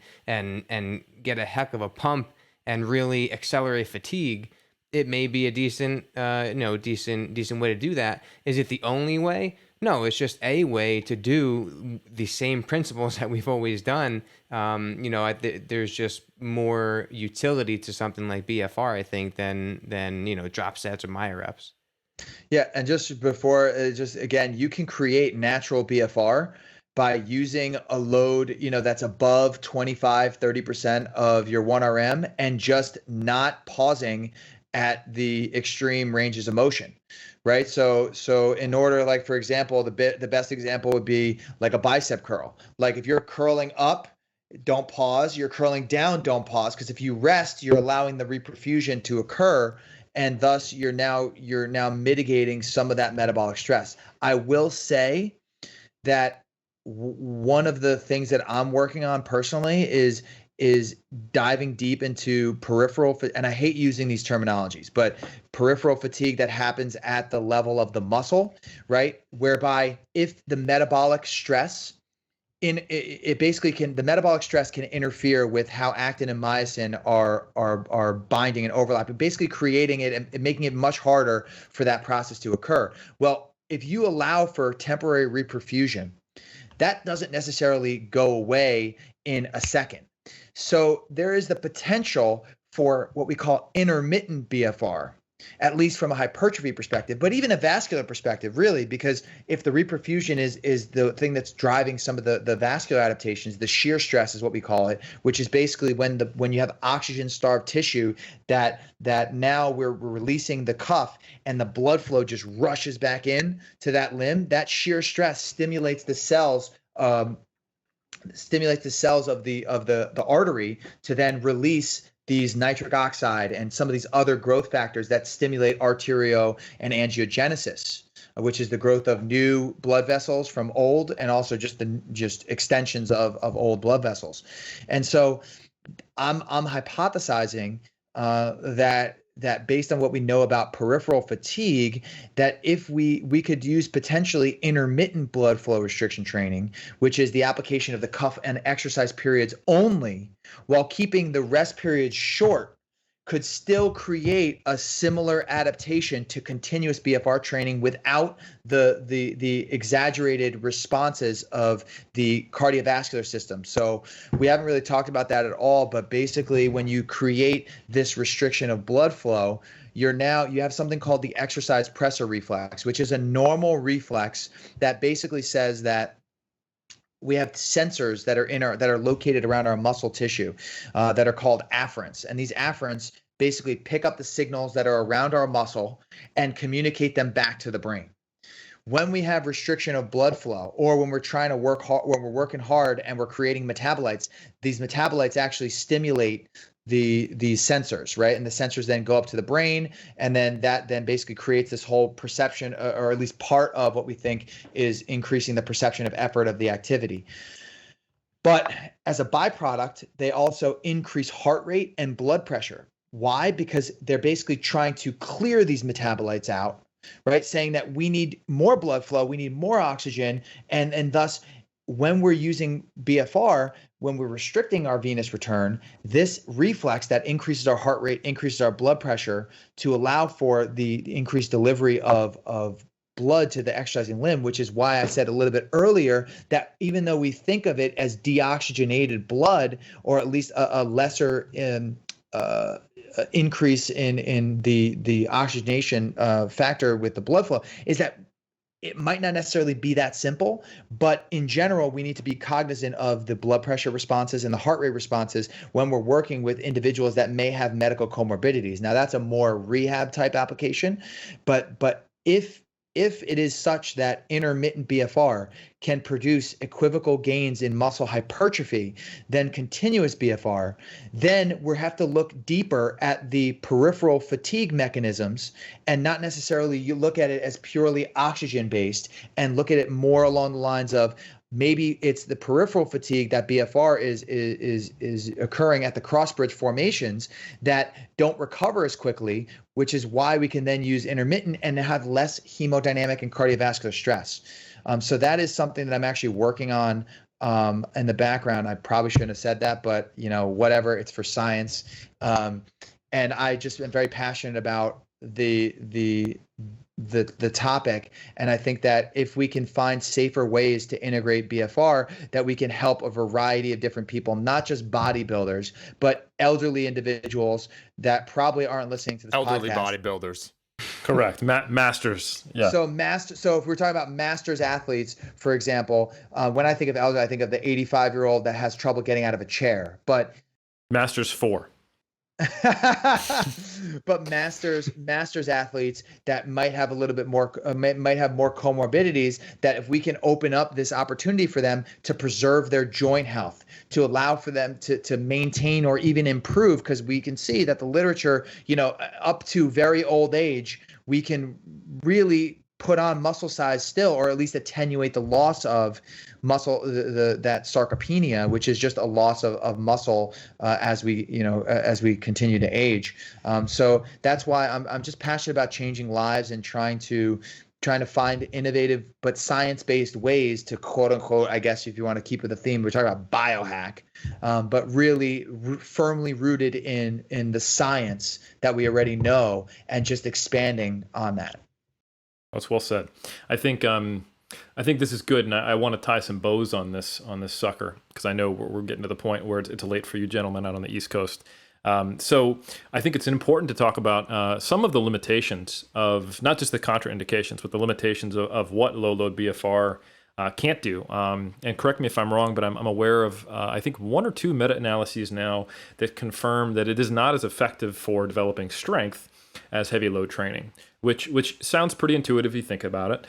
get a heck of a pump and really accelerate fatigue, it may be a decent way to do that. Is it the only way? No, it's just a way to do the same principles that we've always done. There's just more utility to something like BFR, I think, than drop sets or Myo reps. Yeah, and just before, again, you can create natural BFR by using a load, that's above 25-30% of your 1RM, and just not pausing at the extreme ranges of motion. Right. So in order, like, for example, the best example would be like a bicep curl. Like if you're curling up, don't pause. You're curling down, don't pause. Because if you rest, you're allowing the reperfusion to occur. And thus you're now mitigating some of that metabolic stress. I will say that one of the things that I'm working on personally is is diving deep into and I hate using these terminologies, but peripheral fatigue that happens at the level of the muscle, right? Whereby if the metabolic stress the metabolic stress can interfere with how actin and myosin are binding and overlapping, basically creating it and making it much harder for that process to occur. Well, if you allow for temporary reperfusion, that doesn't necessarily go away in a second. So there is the potential for what we call intermittent BFR, at least from a hypertrophy perspective, but even a vascular perspective, really, because if the reperfusion is the thing that's driving some of the vascular adaptations, the shear stress is what we call it, which is basically when you have oxygen-starved tissue that now we're releasing the cuff and the blood flow just rushes back in to that limb. That shear stress stimulates the cells of the artery to then release these nitric oxide and some of these other growth factors that stimulate arterio and angiogenesis, which is the growth of new blood vessels from old, and also just extensions of old blood vessels. And so I'm hypothesizing that based on what we know about peripheral fatigue, that if we could use potentially intermittent blood flow restriction training, which is the application of the cuff and exercise periods only, while keeping the rest periods short, could still create a similar adaptation to continuous BFR training without the exaggerated responses of the cardiovascular system. So we haven't really talked about that at all, but basically when you create this restriction of blood flow, you have something called the exercise pressor reflex, which is a normal reflex that basically says that we have sensors that are located around our muscle tissue that are called afferents, and these afferents basically pick up the signals that are around our muscle and communicate them back to the brain. When we have restriction of blood flow, or when we're trying to work hard, when we're working hard and we're creating metabolites, these metabolites actually stimulate these sensors, right? And the sensors then go up to the brain, and then that basically creates this whole perception, or at least part of what we think is increasing the perception of effort of the activity. But as a byproduct, they also increase heart rate and blood pressure. Why? Because they're basically trying to clear these metabolites out, right? Saying that we need more blood flow, we need more oxygen, and thus when we're using BFR, when we're restricting our venous return, this reflex that increases our heart rate, increases our blood pressure to allow for the increased delivery of blood to the exercising limb, which is why I said a little bit earlier that even though we think of it as deoxygenated blood, or at least a lesser increase in the oxygenation factor with the blood flow, is that it might not necessarily be that simple, but in general, we need to be cognizant of the blood pressure responses and the heart rate responses when we're working with individuals that may have medical comorbidities. Now, that's a more rehab type application, but if it is such that intermittent BFR can produce equivocal gains in muscle hypertrophy than continuous BFR, then we have to look deeper at the peripheral fatigue mechanisms, and not necessarily you look at it as purely oxygen based, and look at it more along the lines of maybe it's the peripheral fatigue that BFR is occurring at the cross-bridge formations that don't recover as quickly, which is why we can then use intermittent and have less hemodynamic and cardiovascular stress. So that is something that I'm actually working on in the background. I probably shouldn't have said that, but whatever, it's for science. And I just am very passionate about the topic, and I think that if we can find safer ways to integrate BFR, that we can help a variety of different people, not just bodybuilders, but elderly individuals that probably aren't listening to this elderly podcast. Bodybuilders. Correct. Masters. Yeah. So if we're talking about masters athletes, for example, when I think of elderly, I think of the 85-year-old that has trouble getting out of a chair, but Masters 4. But masters athletes that might have a little bit more, might have more comorbidities, that if we can open up this opportunity for them to preserve their joint health, to allow for them to maintain or even improve, because we can see that the literature, up to very old age, we can really put on muscle size still, or at least attenuate the loss of muscle, that sarcopenia, which is just a loss of muscle as we continue to age. So that's why I'm just passionate about changing lives and trying to find innovative but science-based ways to, quote unquote, I guess if you want to keep with the theme, we're talking about biohack, but really firmly rooted in the science that we already know and just expanding on that. That's well said. I think this is good, and I want to tie some bows on this sucker, because I know we're getting to the point where it's late for you gentlemen out on the East Coast. So I think it's important to talk about some of the limitations of not just the contraindications, but the limitations of what low load BFR can't do. And correct me if I'm wrong, but I'm aware of I think 1 or 2 meta-analyses now that confirm that it is not as effective for developing strength as heavy load training, which sounds pretty intuitive if you think about it.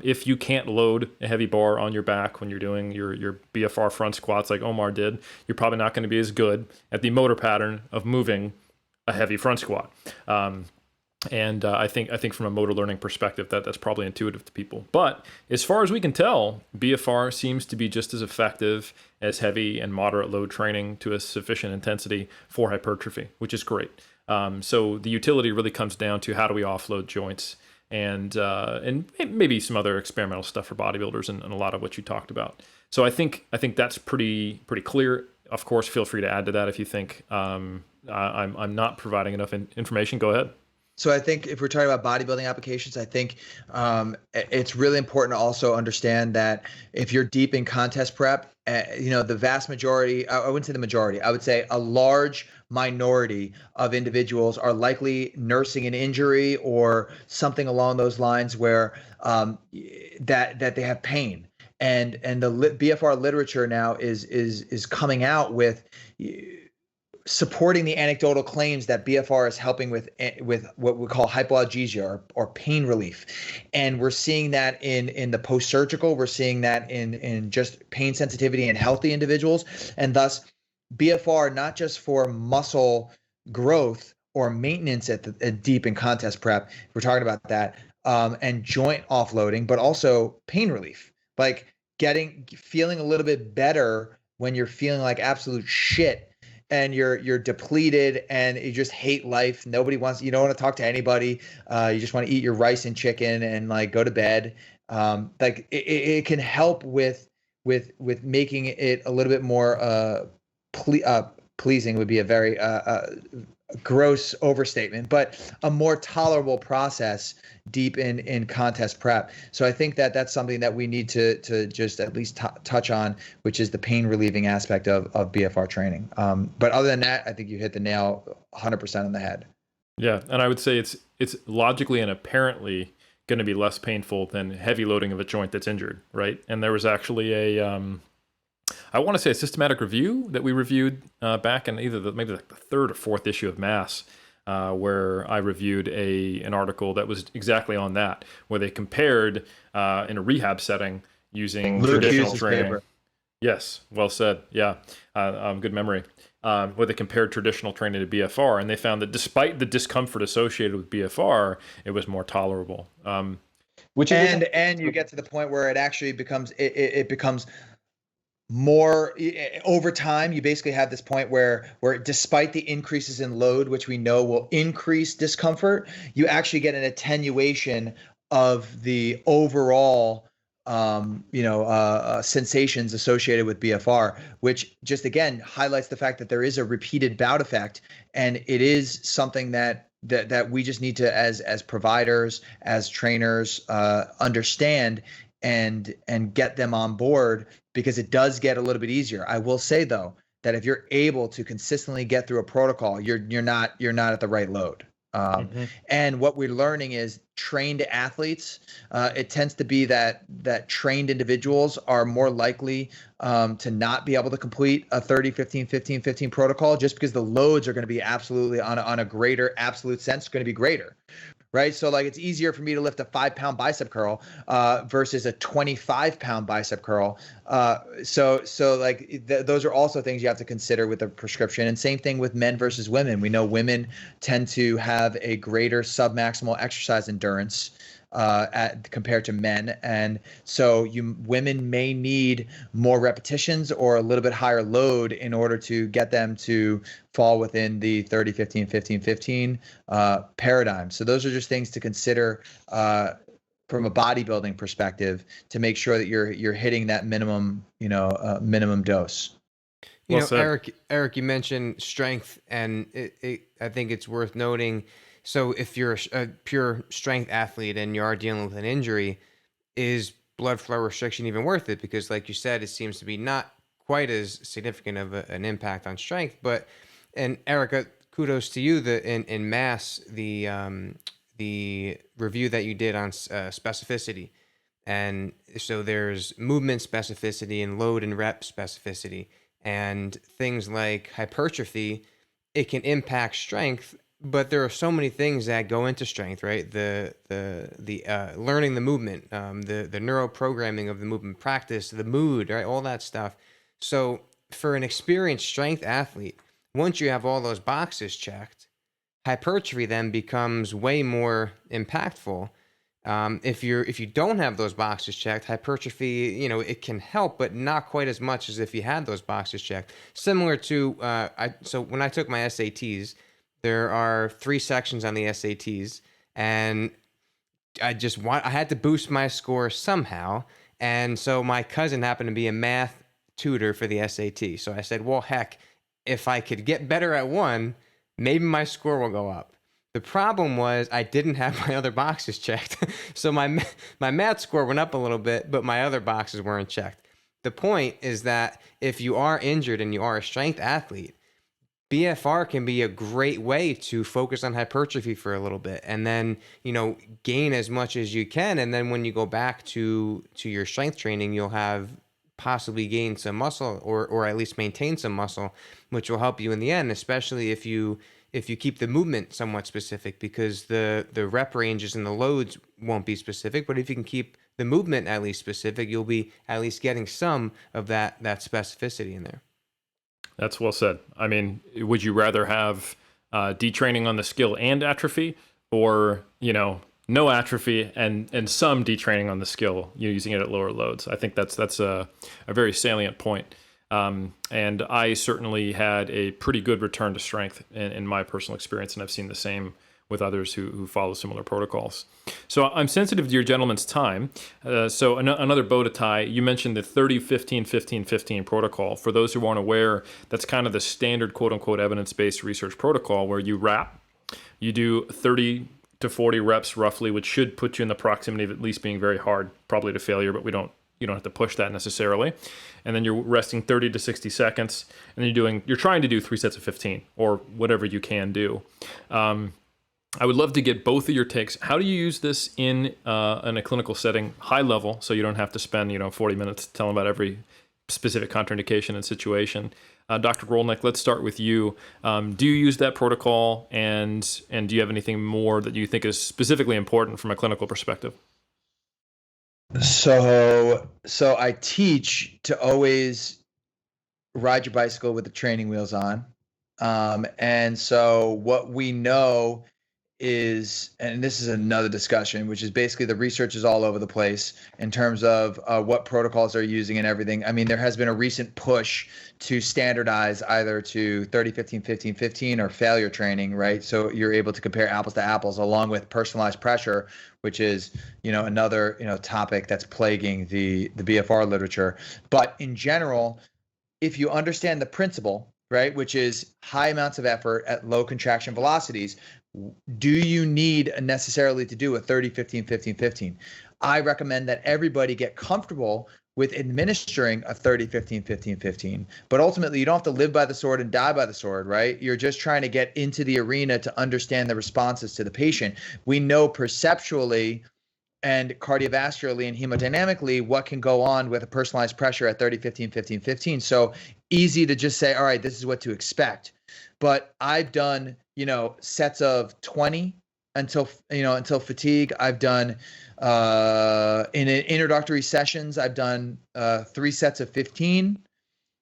If you can't load a heavy bar on your back when you're doing your BFR front squats like Omar did, you're probably not going to be as good at the motor pattern of moving a heavy front squat. And I think from a motor learning perspective, that's probably intuitive to people. But as far as we can tell, BFR seems to be just as effective as heavy and moderate load training to a sufficient intensity for hypertrophy, which is great. So the utility really comes down to how do we offload joints, and maybe some other experimental stuff for bodybuilders, and a lot of what you talked about. So I think that's pretty clear. Of course, feel free to add to that if you think I'm not providing enough information. Go ahead. So I think if we're talking about bodybuilding applications, I think it's really important to also understand that if you're deep in contest prep, the vast majority, I wouldn't say the majority, I would say a large minority of individuals are likely nursing an injury or something along those lines where that they have pain. And the BFR literature now is coming out with supporting the anecdotal claims that BFR is helping with what we call hypoalgesia or pain relief. And we're seeing that in the post-surgical, we're seeing that in just pain sensitivity in healthy individuals. And thus BFR, not just for muscle growth or maintenance at deep in contest prep, we're talking about that, and joint offloading, but also pain relief, like feeling a little bit better when you're feeling like absolute shit and you're depleted and you just hate life. You don't want to talk to anybody. You just want to eat your rice and chicken and like go to bed. Like it can help with making it a little bit more pleasing would be a very gross overstatement, but a more tolerable process deep in contest prep. So I think that's something that we need to just at least touch on, which is the pain relieving aspect of BFR training. But other than that, I think you hit the nail 100% on the head. Yeah, and I would say it's logically and apparently going to be less painful than heavy loading of a joint that's injured, right? And there was actually I want to say a systematic review that we reviewed back in either maybe the 3rd or 4th issue of Mass, where I reviewed an article that was exactly on that, where they compared in a rehab setting using traditional training. Paper. Yes, well said. Yeah, good memory. Where they compared traditional training to BFR, and they found that despite the discomfort associated with BFR, it was more tolerable. And you get to the point where it actually becomes it becomes more over time. You basically have this point where despite the increases in load, which we know will increase discomfort, you actually get an attenuation of the overall sensations associated with BFR, which just again highlights the fact that there is a repeated bout effect, and it is something that we just need to, as providers, as trainers, understand and get them on board, because it does get a little bit easier. I will say though that if you're able to consistently get through a protocol, you're not at the right load. And what we're learning is trained athletes, it tends to be that trained individuals are more likely to not be able to complete a 30-15-15-15 protocol, just because the loads are going to be absolutely on a greater absolute sense going to be greater. Right. So like it's easier for me to lift a 5-pound bicep curl versus a 25-pound bicep curl. So like those are also things you have to consider with the prescription. And same thing with men versus women. We know women tend to have a greater submaximal exercise endurance compared to men. And so women may need more repetitions or a little bit higher load in order to get them to fall within the 30, 15, 15, 15 paradigm. So those are just things to consider from a bodybuilding perspective to make sure that you're hitting that minimum, minimum dose. You know, Eric, you mentioned strength, and I think it's worth noting. So if you're a pure strength athlete and you are dealing with an injury, is blood flow restriction even worth it? Because like you said, it seems to be not quite as significant of an impact on strength. And Eric, kudos to you in mass, the review that you did on specificity. And so there's movement specificity and load and rep specificity. And things like hypertrophy, it can impact strength, but there are so many things that go into strength, right? The learning the movement, the neuro programming of the movement practice, the mood, right? All that stuff. So for an experienced strength athlete, once you have all those boxes checked, hypertrophy then becomes way more impactful. If you don't have those boxes checked, hypertrophy, it can help, but not quite as much as if you had those boxes checked. Similar to, so when I took my SATs, there are 3 sections on the SATs, and I had to boost my score somehow. And so my cousin happened to be a math tutor for the SAT. So I said, well, heck, if I could get better at one, maybe my score will go up. The problem was I didn't have my other boxes checked. So my math score went up a little bit, but my other boxes weren't checked. The point is that if you are injured and you are a strength athlete, BFR can be a great way to focus on hypertrophy for a little bit and then, gain as much as you can. And then when you go back to your strength training, you'll have possibly gained some muscle or at least maintain some muscle, which will help you in the end, especially if you keep the movement somewhat specific, because the rep ranges and the loads won't be specific. But if you can keep the movement at least specific, you'll be at least getting some of that specificity in there. That's well said. I mean, would you rather have detraining on the skill and atrophy, or no atrophy and some detraining on the skill, using it at lower loads? I think that's a very salient point. And I certainly had a pretty good return to strength in my personal experience, and I've seen the same with others who follow similar protocols. So I'm sensitive to your gentleman's time. So another bow to tie, you mentioned the 30-15-15-15 protocol. For those who aren't aware, that's kind of the standard quote-unquote evidence-based research protocol where you wrap, you do 30 to 40 reps roughly, which should put you in the proximity of at least being very hard, probably to failure, but you don't have to push that necessarily. And then you're resting 30 to 60 seconds, and then you're trying to do 3 sets of 15 or whatever you can do. I would love to get both of your takes. How do you use this in a clinical setting, high level, so you don't have to spend 40 minutes telling about every specific contraindication and situation? Dr. Rolnick, let's start with you. Do you use that protocol, and do you have anything more that you think is specifically important from a clinical perspective? So I teach to always ride your bicycle with the training wheels on. And so what we know is, and this is another discussion, which is basically the research is all over the place in terms of what protocols they're using and everything. I mean, there has been a recent push to standardize either to 30, 15, 15, 15 or failure training, right? So you're able to compare apples to apples along with personalized pressure, which is, another, topic that's plaguing the BFR literature. But in general, if you understand the principle, right, which is high amounts of effort at low contraction velocities, do you need necessarily to do a 30, 15, 15, 15? I recommend that everybody get comfortable with administering a 30, 15, 15, 15. But ultimately, you don't have to live by the sword and die by the sword, right? You're just trying to get into the arena to understand the responses to the patient. We know perceptually and cardiovascularly and hemodynamically what can go on with a personalized pressure at 30, 15, 15, 15. So easy to just say, all right, this is what to expect. But I've done, sets of 20 until fatigue. I've done in introductory sessions, I've done 3 sets of 15.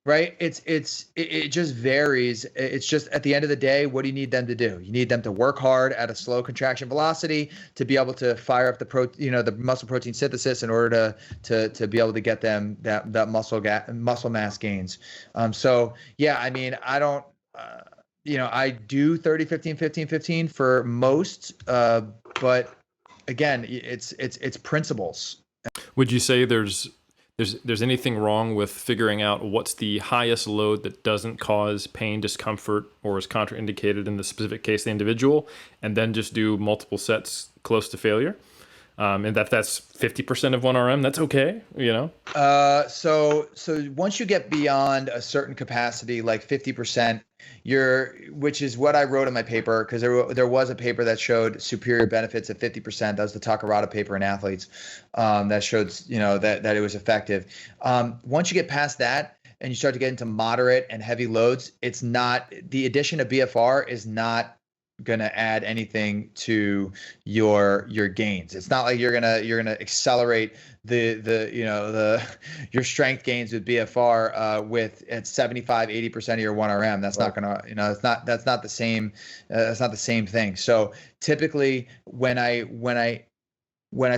right? It just varies. It's just at the end of the day, what do you need them to do? You need them to work hard at a slow contraction velocity to be able to fire up the muscle protein synthesis in order to be able to get them that muscle mass gains. So yeah, I mean, I don't. I do 30, 15, 15, 15 for most, but again, it's principles. Would you say there's anything wrong with figuring out what's the highest load that doesn't cause pain, discomfort, or is contraindicated in the specific case of the individual, and then just do multiple sets close to failure? And that's 50% of 1RM, that's okay, So once you get beyond a certain capacity, like 50%, which is what I wrote in my paper, because there was a paper that showed superior benefits at 50%. That was the Takarada paper in athletes, that showed that it was effective. Once you get past that and you start to get into moderate and heavy loads, it's not, the addition of BFR is not gonna add anything to your gains. It's not like you're gonna accelerate your strength gains with BFR with at 75-80% of your 1RM. That's not gonna, that's not the same. That's not the same thing. So typically when I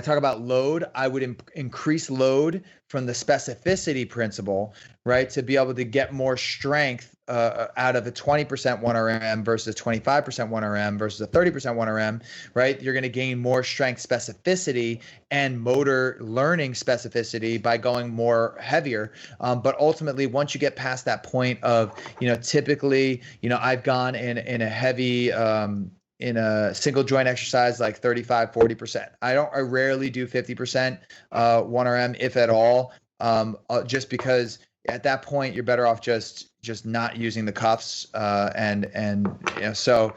talk about load, I would increase load from the specificity principle, right? To be able to get more strength out of a 20% 1RM versus 25% 1RM versus a 30% 1RM, right? You're going to gain more strength specificity and motor learning specificity by going more heavier. But ultimately, once you get past that point of, typically, I've gone in a heavy, in a single joint exercise, like 35-40%. I rarely do 50% 1RM, if at all, just because at that point you're better off just not using the cuffs, so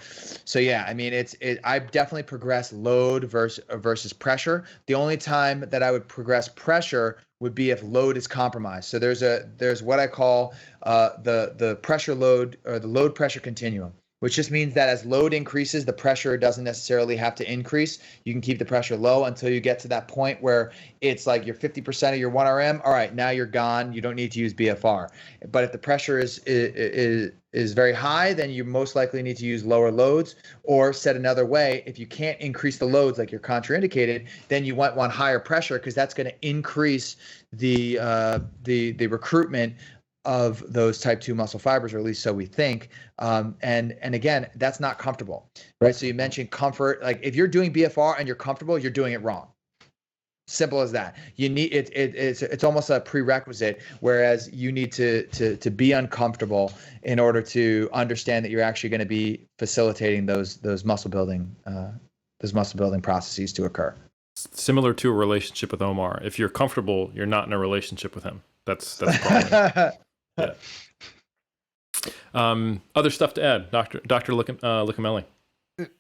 yeah, I mean, I definitely progress load versus pressure. The only time that I would progress pressure would be if load is compromised. So there's what I call the pressure load, or the load pressure continuum, which just means that as load increases, the pressure doesn't necessarily have to increase. You can keep the pressure low until you get to that point where it's like you're 50% of your 1RM. All right, now you're gone. You don't need to use BFR. But if the pressure is very high, then you most likely need to use lower loads. Or said another way, if you can't increase the loads like you're contraindicated, then you want higher pressure, because that's going to increase the recruitment of those type 2 muscle fibers, or at least so we think. And again, that's not comfortable, right? So you mentioned comfort. Like, if you're doing BFR and you're comfortable, you're doing it wrong. Simple as that. You need it's almost a prerequisite, whereas you need to be uncomfortable in order to understand that you're actually going to be facilitating those muscle building processes to occur. Similar to a relationship with Omar. If you're comfortable, you're not in a relationship with him. That's a problem. Yeah. Other stuff to add, Dr. Licamelli?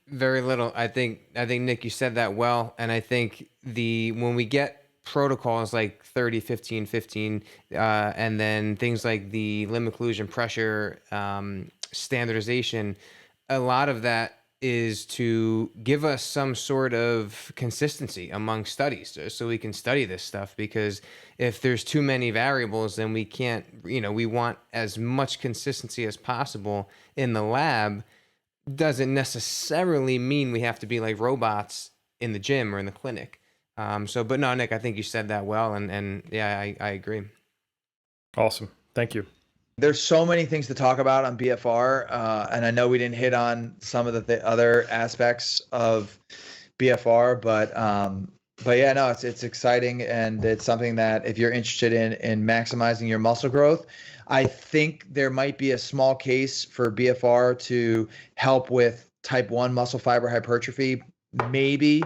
Very little. I think Nick, you said that well, and I think when we get protocols like 30, 15, 15, and then things like the limb occlusion pressure standardization, a lot of that is to give us some sort of consistency among studies, so we can study this stuff. Because if there's too many variables, then we can't, we want as much consistency as possible in the lab. Doesn't necessarily mean we have to be like robots in the gym or in the clinic. But no, Nick, I think you said that well. And yeah, I agree. Awesome. Thank you. There's so many things to talk about on BFR, and I know we didn't hit on some of the other aspects of BFR, but yeah, no, it's exciting, and it's something that if you're interested in maximizing your muscle growth, I think there might be a small case for BFR to help with type 1 muscle fiber hypertrophy, maybe,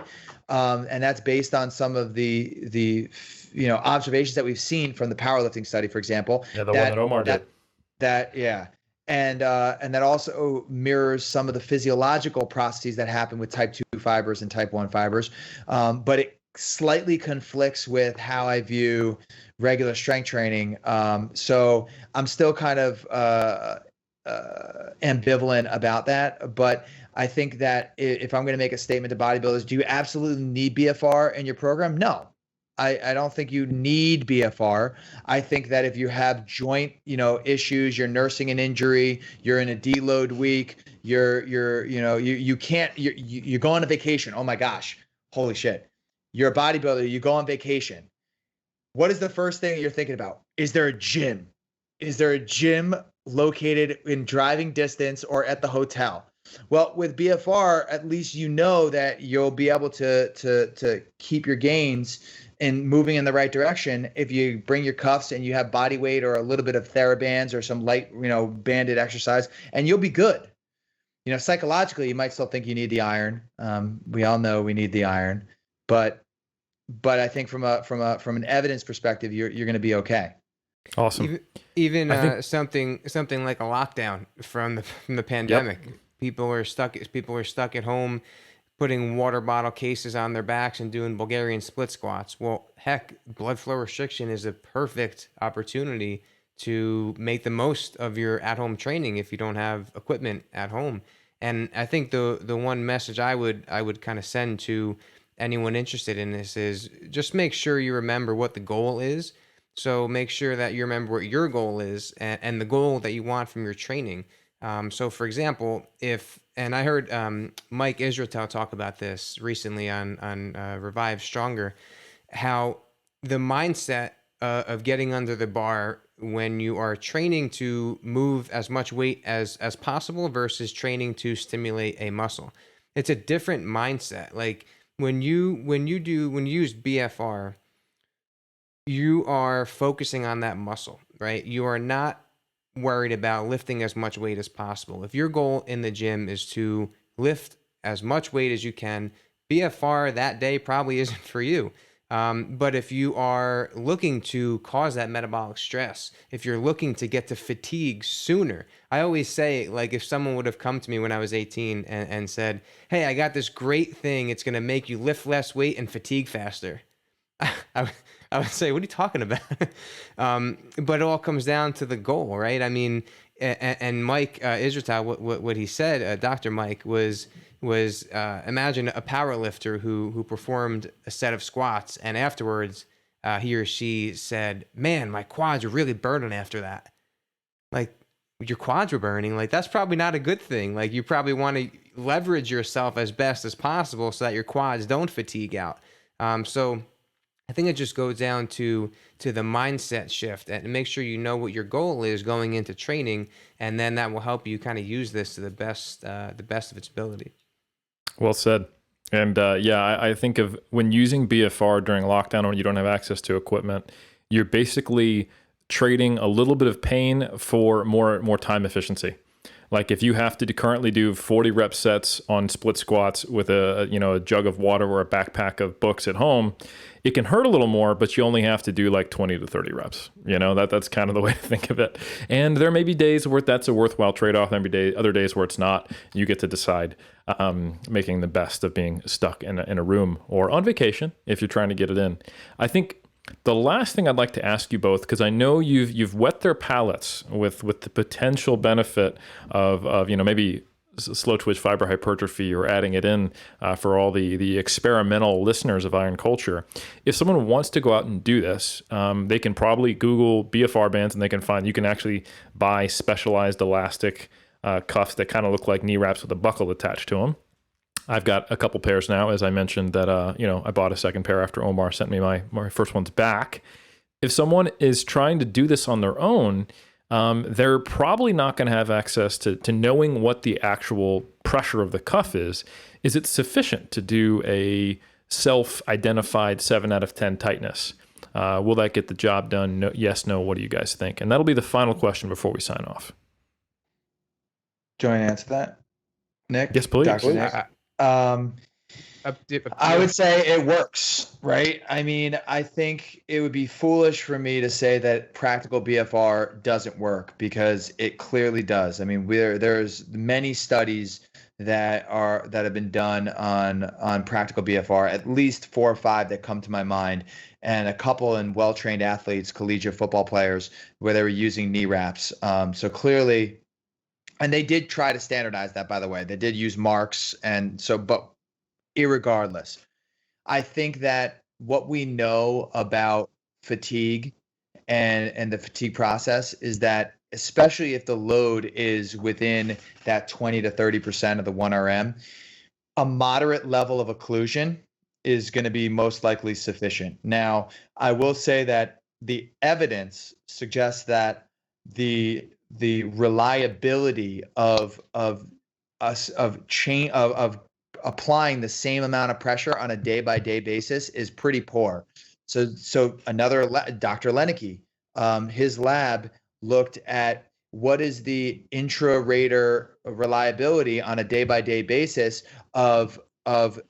and that's based on some of the observations that we've seen from the powerlifting study, for example. Yeah, the one that Omar did. Yeah. And that also mirrors some of the physiological processes that happen with type 2 fibers and type 1 fibers. But it slightly conflicts with how I view regular strength training. So I'm still kind of ambivalent about that. But I think that if I'm going to make a statement to bodybuilders, do you absolutely need BFR in your program? No. I don't think you need BFR. I think that if you have joint, issues, you're nursing an injury, you're in a deload week, you can't, you go on a vacation. Oh my gosh, holy shit. You're a bodybuilder, you go on vacation. What is the first thing you're thinking about? Is there a gym? Is there a gym located in driving distance or at the hotel? Well, with BFR, at least you know that you'll be able to keep your gains and moving in the right direction if you bring your cuffs and you have body weight or a little bit of TheraBands or some light, banded exercise, and you'll be good. Psychologically, you might still think you need the iron. We all know we need the iron, but I think from an evidence perspective, you're going to be okay. Awesome. Even something like a lockdown from the pandemic. Yep. People were stuck at home, putting water bottle cases on their backs and doing Bulgarian split squats. Well, heck, blood flow restriction is a perfect opportunity to make the most of your at-home training if you don't have equipment at home. And I think the one message I would kind of send to anyone interested in this is just make sure you remember what the goal is. So make sure that you remember what your goal is and the goal that you want from your training. So for example, and I heard Mike Israetel talk about this recently on Revive Stronger, how the mindset of getting under the bar when you are training to move as much weight as possible versus training to stimulate a muscle. It's a different mindset. Like when you use BFR, you are focusing on that muscle, right? You are not worried about lifting as much weight as possible. If your goal in the gym is to lift as much weight as you can, BFR that day probably isn't for you. But if you are looking to cause that metabolic stress, if you're looking to get to fatigue sooner, I always say, like, if someone would have come to me when I was 18 and said, hey, I got this great thing, it's going to make you lift less weight and fatigue faster. I would say, what are you talking about? But it all comes down to the goal, right? I mean, and Mike Israetel, what he said, Dr. Mike, was imagine a power lifter who performed a set of squats, and afterwards he or she said, man, my quads are really burning after that. Like, your quads were burning. Like, that's probably not a good thing. Like, you probably want to leverage yourself as best as possible so that your quads don't fatigue out. So I think it just goes down to the mindset shift and make sure you know what your goal is going into training, and then that will help you kind of use this to the best of its ability. Well said. And I think of when using BFR during lockdown when you don't have access to equipment, you're basically trading a little bit of pain for more time efficiency. Like if you have to currently do 40 rep sets on split squats with a jug of water or a backpack of books at home, it can hurt a little more, but you only have to do like 20 to 30 reps. That's kind of the way to think of it. And there may be days where that's a worthwhile trade-off. There may be other days where it's not. You get to decide, making the best of being stuck in a room or on vacation if you're trying to get it in. I think the last thing I'd like to ask you both, because I know you've whet their palates with the potential benefit of maybe slow twitch fiber hypertrophy or adding it in for all the experimental listeners of Iron Culture. If someone wants to go out and do this, they can probably Google BFR bands and they can find, you can actually buy specialized elastic cuffs that kind of look like knee wraps with a buckle attached to them. I've got a couple pairs now, as I mentioned, that I bought a second pair after Omar sent me my first ones back. If someone is trying to do this on their own, they're probably not going to have access to knowing what the actual pressure of the cuff is. Is it sufficient to do a self-identified 7 out of 10 tightness? Will that get the job done? No, yes, no. What do you guys think? And that'll be the final question before we sign off. Do you want to answer that, Nick? Yes, please. Dr. Nick? I would say it works, right? I mean, I think it would be foolish for me to say that practical BFR doesn't work, because it clearly does. I mean, there's many studies that have been done on practical BFR, at least 4 or 5 that come to my mind, and a couple in well-trained athletes, collegiate football players, where they were using knee wraps. So clearly, and they did try to standardize that, by the way. They did use marks, and so, but irregardless, I think that what we know about fatigue and the fatigue process is that, especially if the load is within that 20 to 30% of the 1RM, a moderate level of occlusion is going to be most likely sufficient. Now, I will say that the evidence suggests that the reliability of applying the same amount of pressure on a day-by-day basis is pretty poor. So another Dr. Lenicky, his lab looked at what is the intra-rater reliability on a day-by-day basis of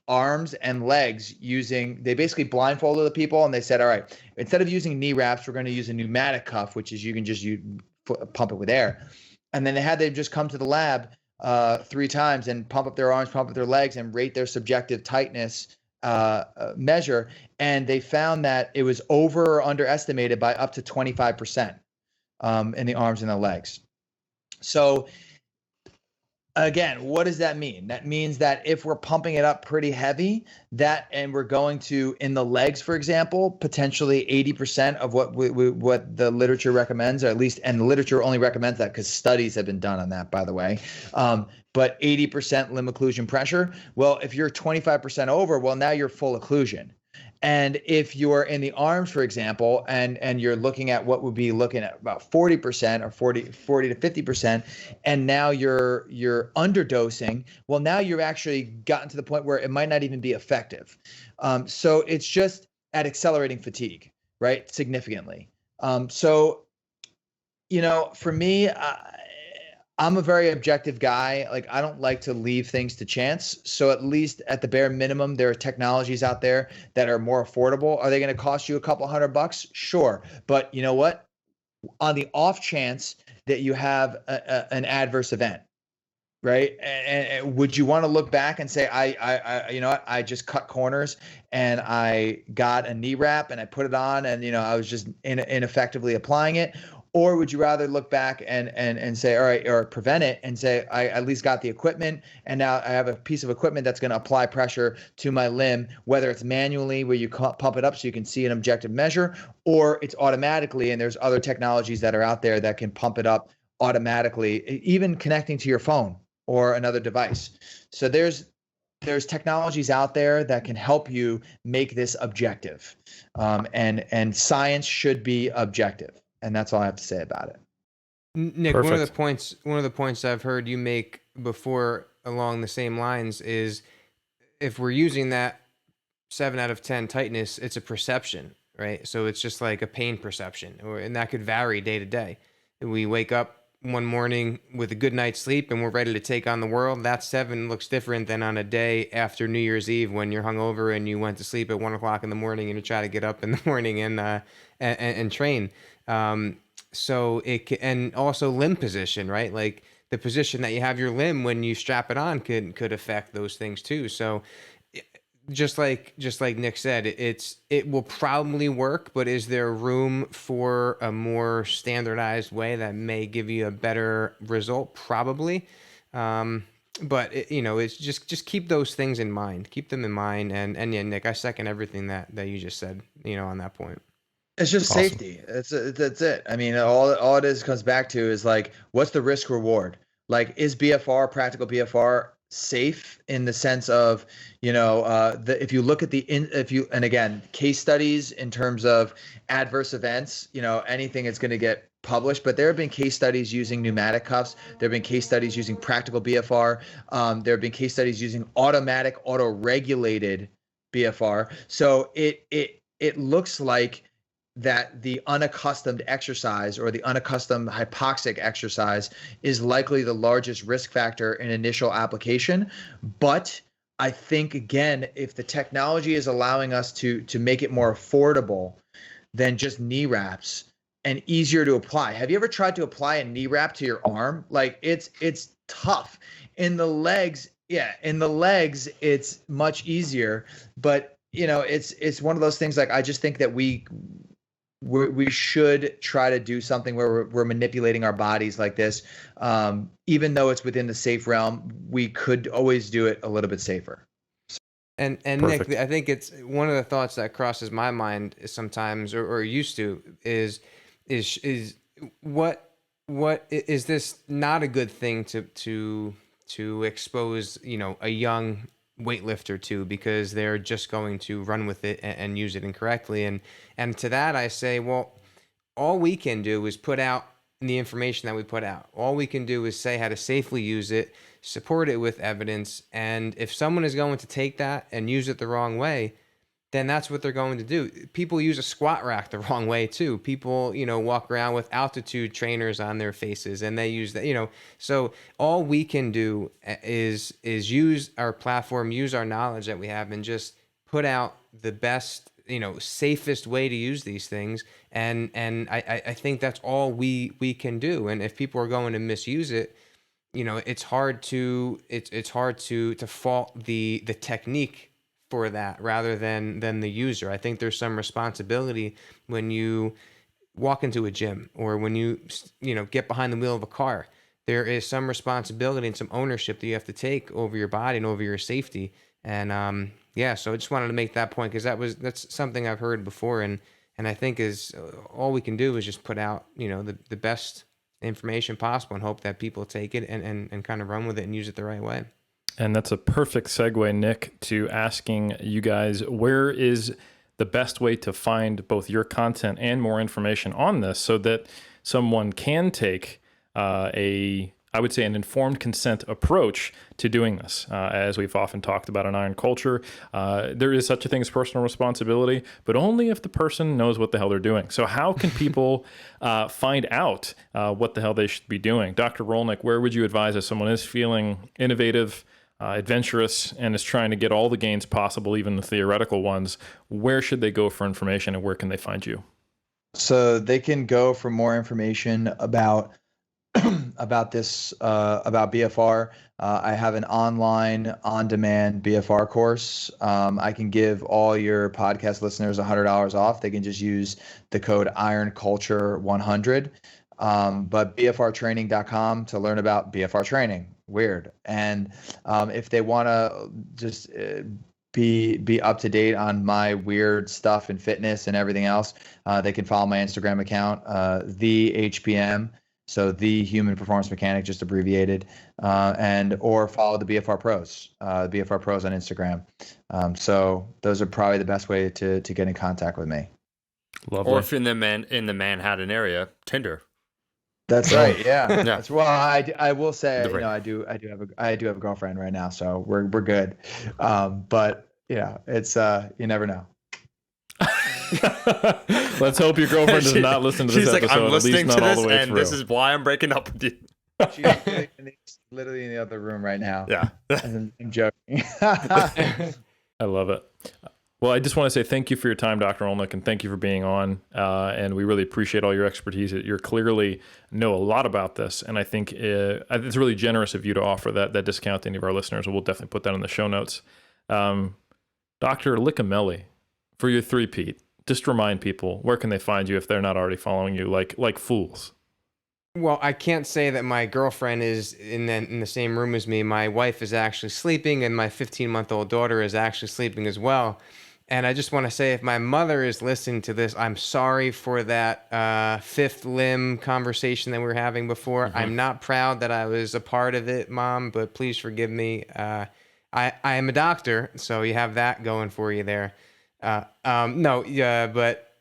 arms and legs using, they basically blindfolded the people and they said, all right, instead of using knee wraps, we're going to use a pneumatic cuff, which is you can just pump it with air. And then they had them just come to the lab 3 times and pump up their arms, pump up their legs, and rate their subjective tightness measure. And they found that it was over or underestimated by up to 25% in the arms and the legs. So again, what does that mean? That means that if we're pumping it up pretty heavy, and we're going to, in the legs, for example, potentially 80% of what the literature recommends, or at least, and the literature only recommends that because studies have been done on that, by the way. But 80% limb occlusion pressure. Well, if you're 25% over, well, now you're full occlusion. And if you're in the arms, for example, and you're looking at what would be looking at about 40% or 40 to 50%, and now you're underdosing, well, now you've actually gotten to the point where it might not even be effective. So it's just at accelerating fatigue, right? Significantly. So, for me, I'm a very objective guy. Like, I don't like to leave things to chance. So at least at the bare minimum, there are technologies out there that are more affordable. Are they going to cost you a couple $100? Sure. But you know what? On the off chance that you have an adverse event, right? And would you want to look back and say, I just cut corners and I got a knee wrap and I put it on and, I was just ineffectively applying it? Or would you rather look back and say, all right, or prevent it and say, I at least got the equipment and now I have a piece of equipment that's going to apply pressure to my limb, whether it's manually where you pump it up so you can see an objective measure, or it's automatically, and there's other technologies that are out there that can pump it up automatically, even connecting to your phone or another device. So there's technologies out there that can help you make this objective, and science should be objective. And that's all I have to say about it. Nick, Perfect. one of the points I've heard you make before along the same lines is, if we're using that 7 out of 10 tightness, it's a perception, right? So it's just like a pain perception, and that could vary day to day. We wake up one morning with a good night's sleep and we're ready to take on the world. That 7 looks different than on a day after New Year's Eve when you're hungover and you went to sleep at 1 o'clock in the morning and you try to get up in the morning and train. So and also limb position, right? Like the position that you have your limb when you strap it on could affect those things too. So just like Nick said, it will probably work, but is there room for a more standardized way that may give you a better result? Probably. But it's just keep those things in mind. Keep them in mind. And yeah, Nick, I second everything that you just said, on that point. It's just Awesome. safety. That's it. I mean, all it is comes back to is like, what's the risk reward? Like, is practical BFR safe in the sense of, if you look at and again, case studies in terms of adverse events, anything is going to get published, but there have been case studies using pneumatic cuffs. There have been case studies using practical BFR. There have been case studies using automatic, auto-regulated BFR. So it looks like that the unaccustomed exercise or the unaccustomed hypoxic exercise is likely the largest risk factor in initial application. But I think, again, if the technology is allowing us to make it more affordable than just knee wraps and easier to apply. Have you ever tried to apply a knee wrap to your arm? Like, it's tough. In the legs, it's much easier. But it's one of those things. Like, I just think that we should try to do something where we're manipulating our bodies like this. Even though it's within the safe realm, we could always do it a little bit safer. And Perfect. Nick, I think it's one of the thoughts that crosses my mind sometimes, or used to, is what is this not a good thing to expose, a young weightlifter to, because they're just going to run with it and use it incorrectly. And to that I say, well, all we can do is put out the information that we put out. All we can do is say how to safely use it, support it with evidence. And if someone is going to take that and use it the wrong way, then that's what they're going to do. People use a squat rack the wrong way too. People, walk around with altitude trainers on their faces, and they use that, So all we can do is use our platform, use our knowledge that we have, and just put out the best, safest way to use these things. And I think that's all we can do. And if people are going to misuse it, it's hard to fault the technique for that rather than the user. I think there's some responsibility when you walk into a gym, or when you get behind the wheel of a car. There is some responsibility and some ownership that you have to take over your body and over your safety. And so I just wanted to make that point, because that's something I've heard before, and I think is all we can do is just put out the best information possible and hope that people take it and kind of run with it and use it the right way. And that's a perfect segue, Nick, to asking you guys, where is the best way to find both your content and more information on this, so that someone can take I would say, an informed consent approach to doing this. As we've often talked about in Iron Culture, there is such a thing as personal responsibility, but only if the person knows what the hell they're doing. So how can people find out what the hell they should be doing? Dr. Rolnick, where would you advise if someone is feeling innovative, adventurous, and is trying to get all the gains possible, even the theoretical ones? Where should they go for information, and where can they find you? So they can go for more information about this, about BFR. I have an online on-demand BFR course. I can give all your podcast listeners $100 off. They can just use the code IronCulture100. But BFRtraining.com to learn about BFR training. Weird. And if they want to just be up to date on my weird stuff in fitness and everything else, they can follow my Instagram account, the HPM. So the Human Performance Mechanic, just abbreviated, or follow the BFR Pros, BFR Pros on Instagram. So those are probably the best way to get in contact with me. Lovely. Or if in the Manhattan area, Tinder. That's right. Yeah. Yeah. That's, well, I will say, Right. I do have a girlfriend right now, so we're good. But it's you never know. Let's hope your girlfriend does not listen to this episode. She's like, I'm listening to this, and through. this is why I'm breaking up with you. She's literally in the other room right now. Yeah. I'm joking. I love it. Well, I just want to say thank you for your time, Dr. Olnick, and thank you for being on. And we really appreciate all your expertise. You clearly know a lot about this, and I think it's really generous of you to offer that discount to any of our listeners. We'll definitely put that in the show notes. Dr. Liccamelli, for your three-peat, just remind people, where can they find you if they're not already following you like fools? Well, I can't say that my girlfriend is in the same room as me. My wife is actually sleeping, and my 15-month-old daughter is actually sleeping as well. And I just want to say, if my mother is listening to this, I'm sorry for that fifth limb conversation that we were having before. Mm-hmm. I'm not proud that I was a part of it, Mom, but please forgive me. I am a doctor, so you have that going for you there. But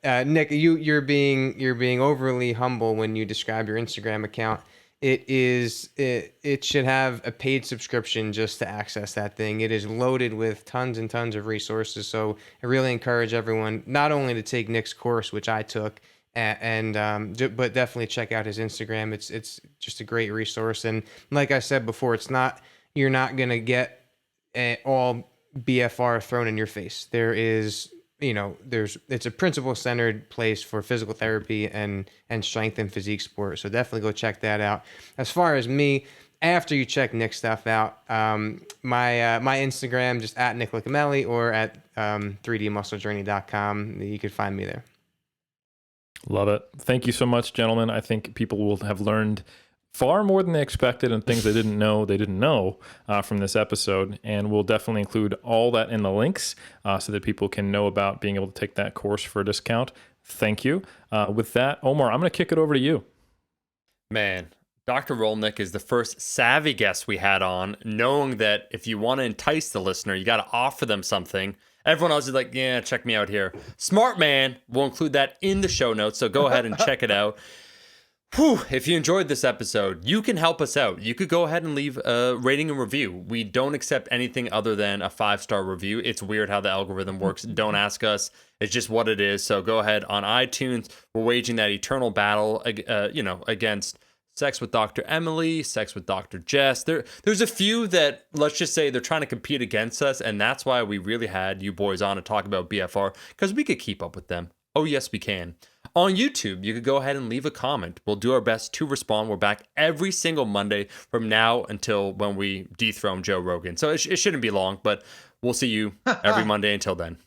Nick, you're being overly humble when you describe your Instagram account. It should have a paid subscription just to access that thing. It is loaded with tons and tons of resources. So I really encourage everyone not only to take Nick's course, which I took, but definitely check out his Instagram. It's just a great resource. And like I said before, you're not gonna get all BFR thrown in your face. There is, it's a principle-centered place for physical therapy and strength and physique sport. So definitely go check that out. As far as me, after you check Nick's stuff out, my Instagram, just at Nick Liccamelli, or at 3dmusclejourney.com. You can find me there. Love it. Thank you so much, gentlemen. I think people will have learned far more than they expected and things they didn't know from this episode. And we'll definitely include all that in the links so that people can know about being able to take that course for a discount. Thank you. With that, Omar, I'm going to kick it over to you. Man, Dr. Rolnick is the first savvy guest we had on, knowing that if you want to entice the listener, you got to offer them something. Everyone else is like, yeah, check me out here. Smart man. We'll include that in the show notes, so go ahead and check it out. Whew, if you enjoyed this episode, you can help us out. You could go ahead and leave a rating and review. We don't accept anything other than a 5-star review. It's weird how the algorithm works. Don't ask us. It's just what it is. So go ahead on iTunes. We're waging that eternal battle, against Sex with Dr. Emily, Sex with Dr. Jess. There's a few that, let's just say, they're trying to compete against us, and that's why we really had you boys on to talk about BFR, because we could keep up with them. Oh, yes, we can. On YouTube, you could go ahead and leave a comment. We'll do our best to respond. We're back every single Monday from now until when we dethrone Joe Rogan. So it shouldn't be long, but we'll see you every Monday until then.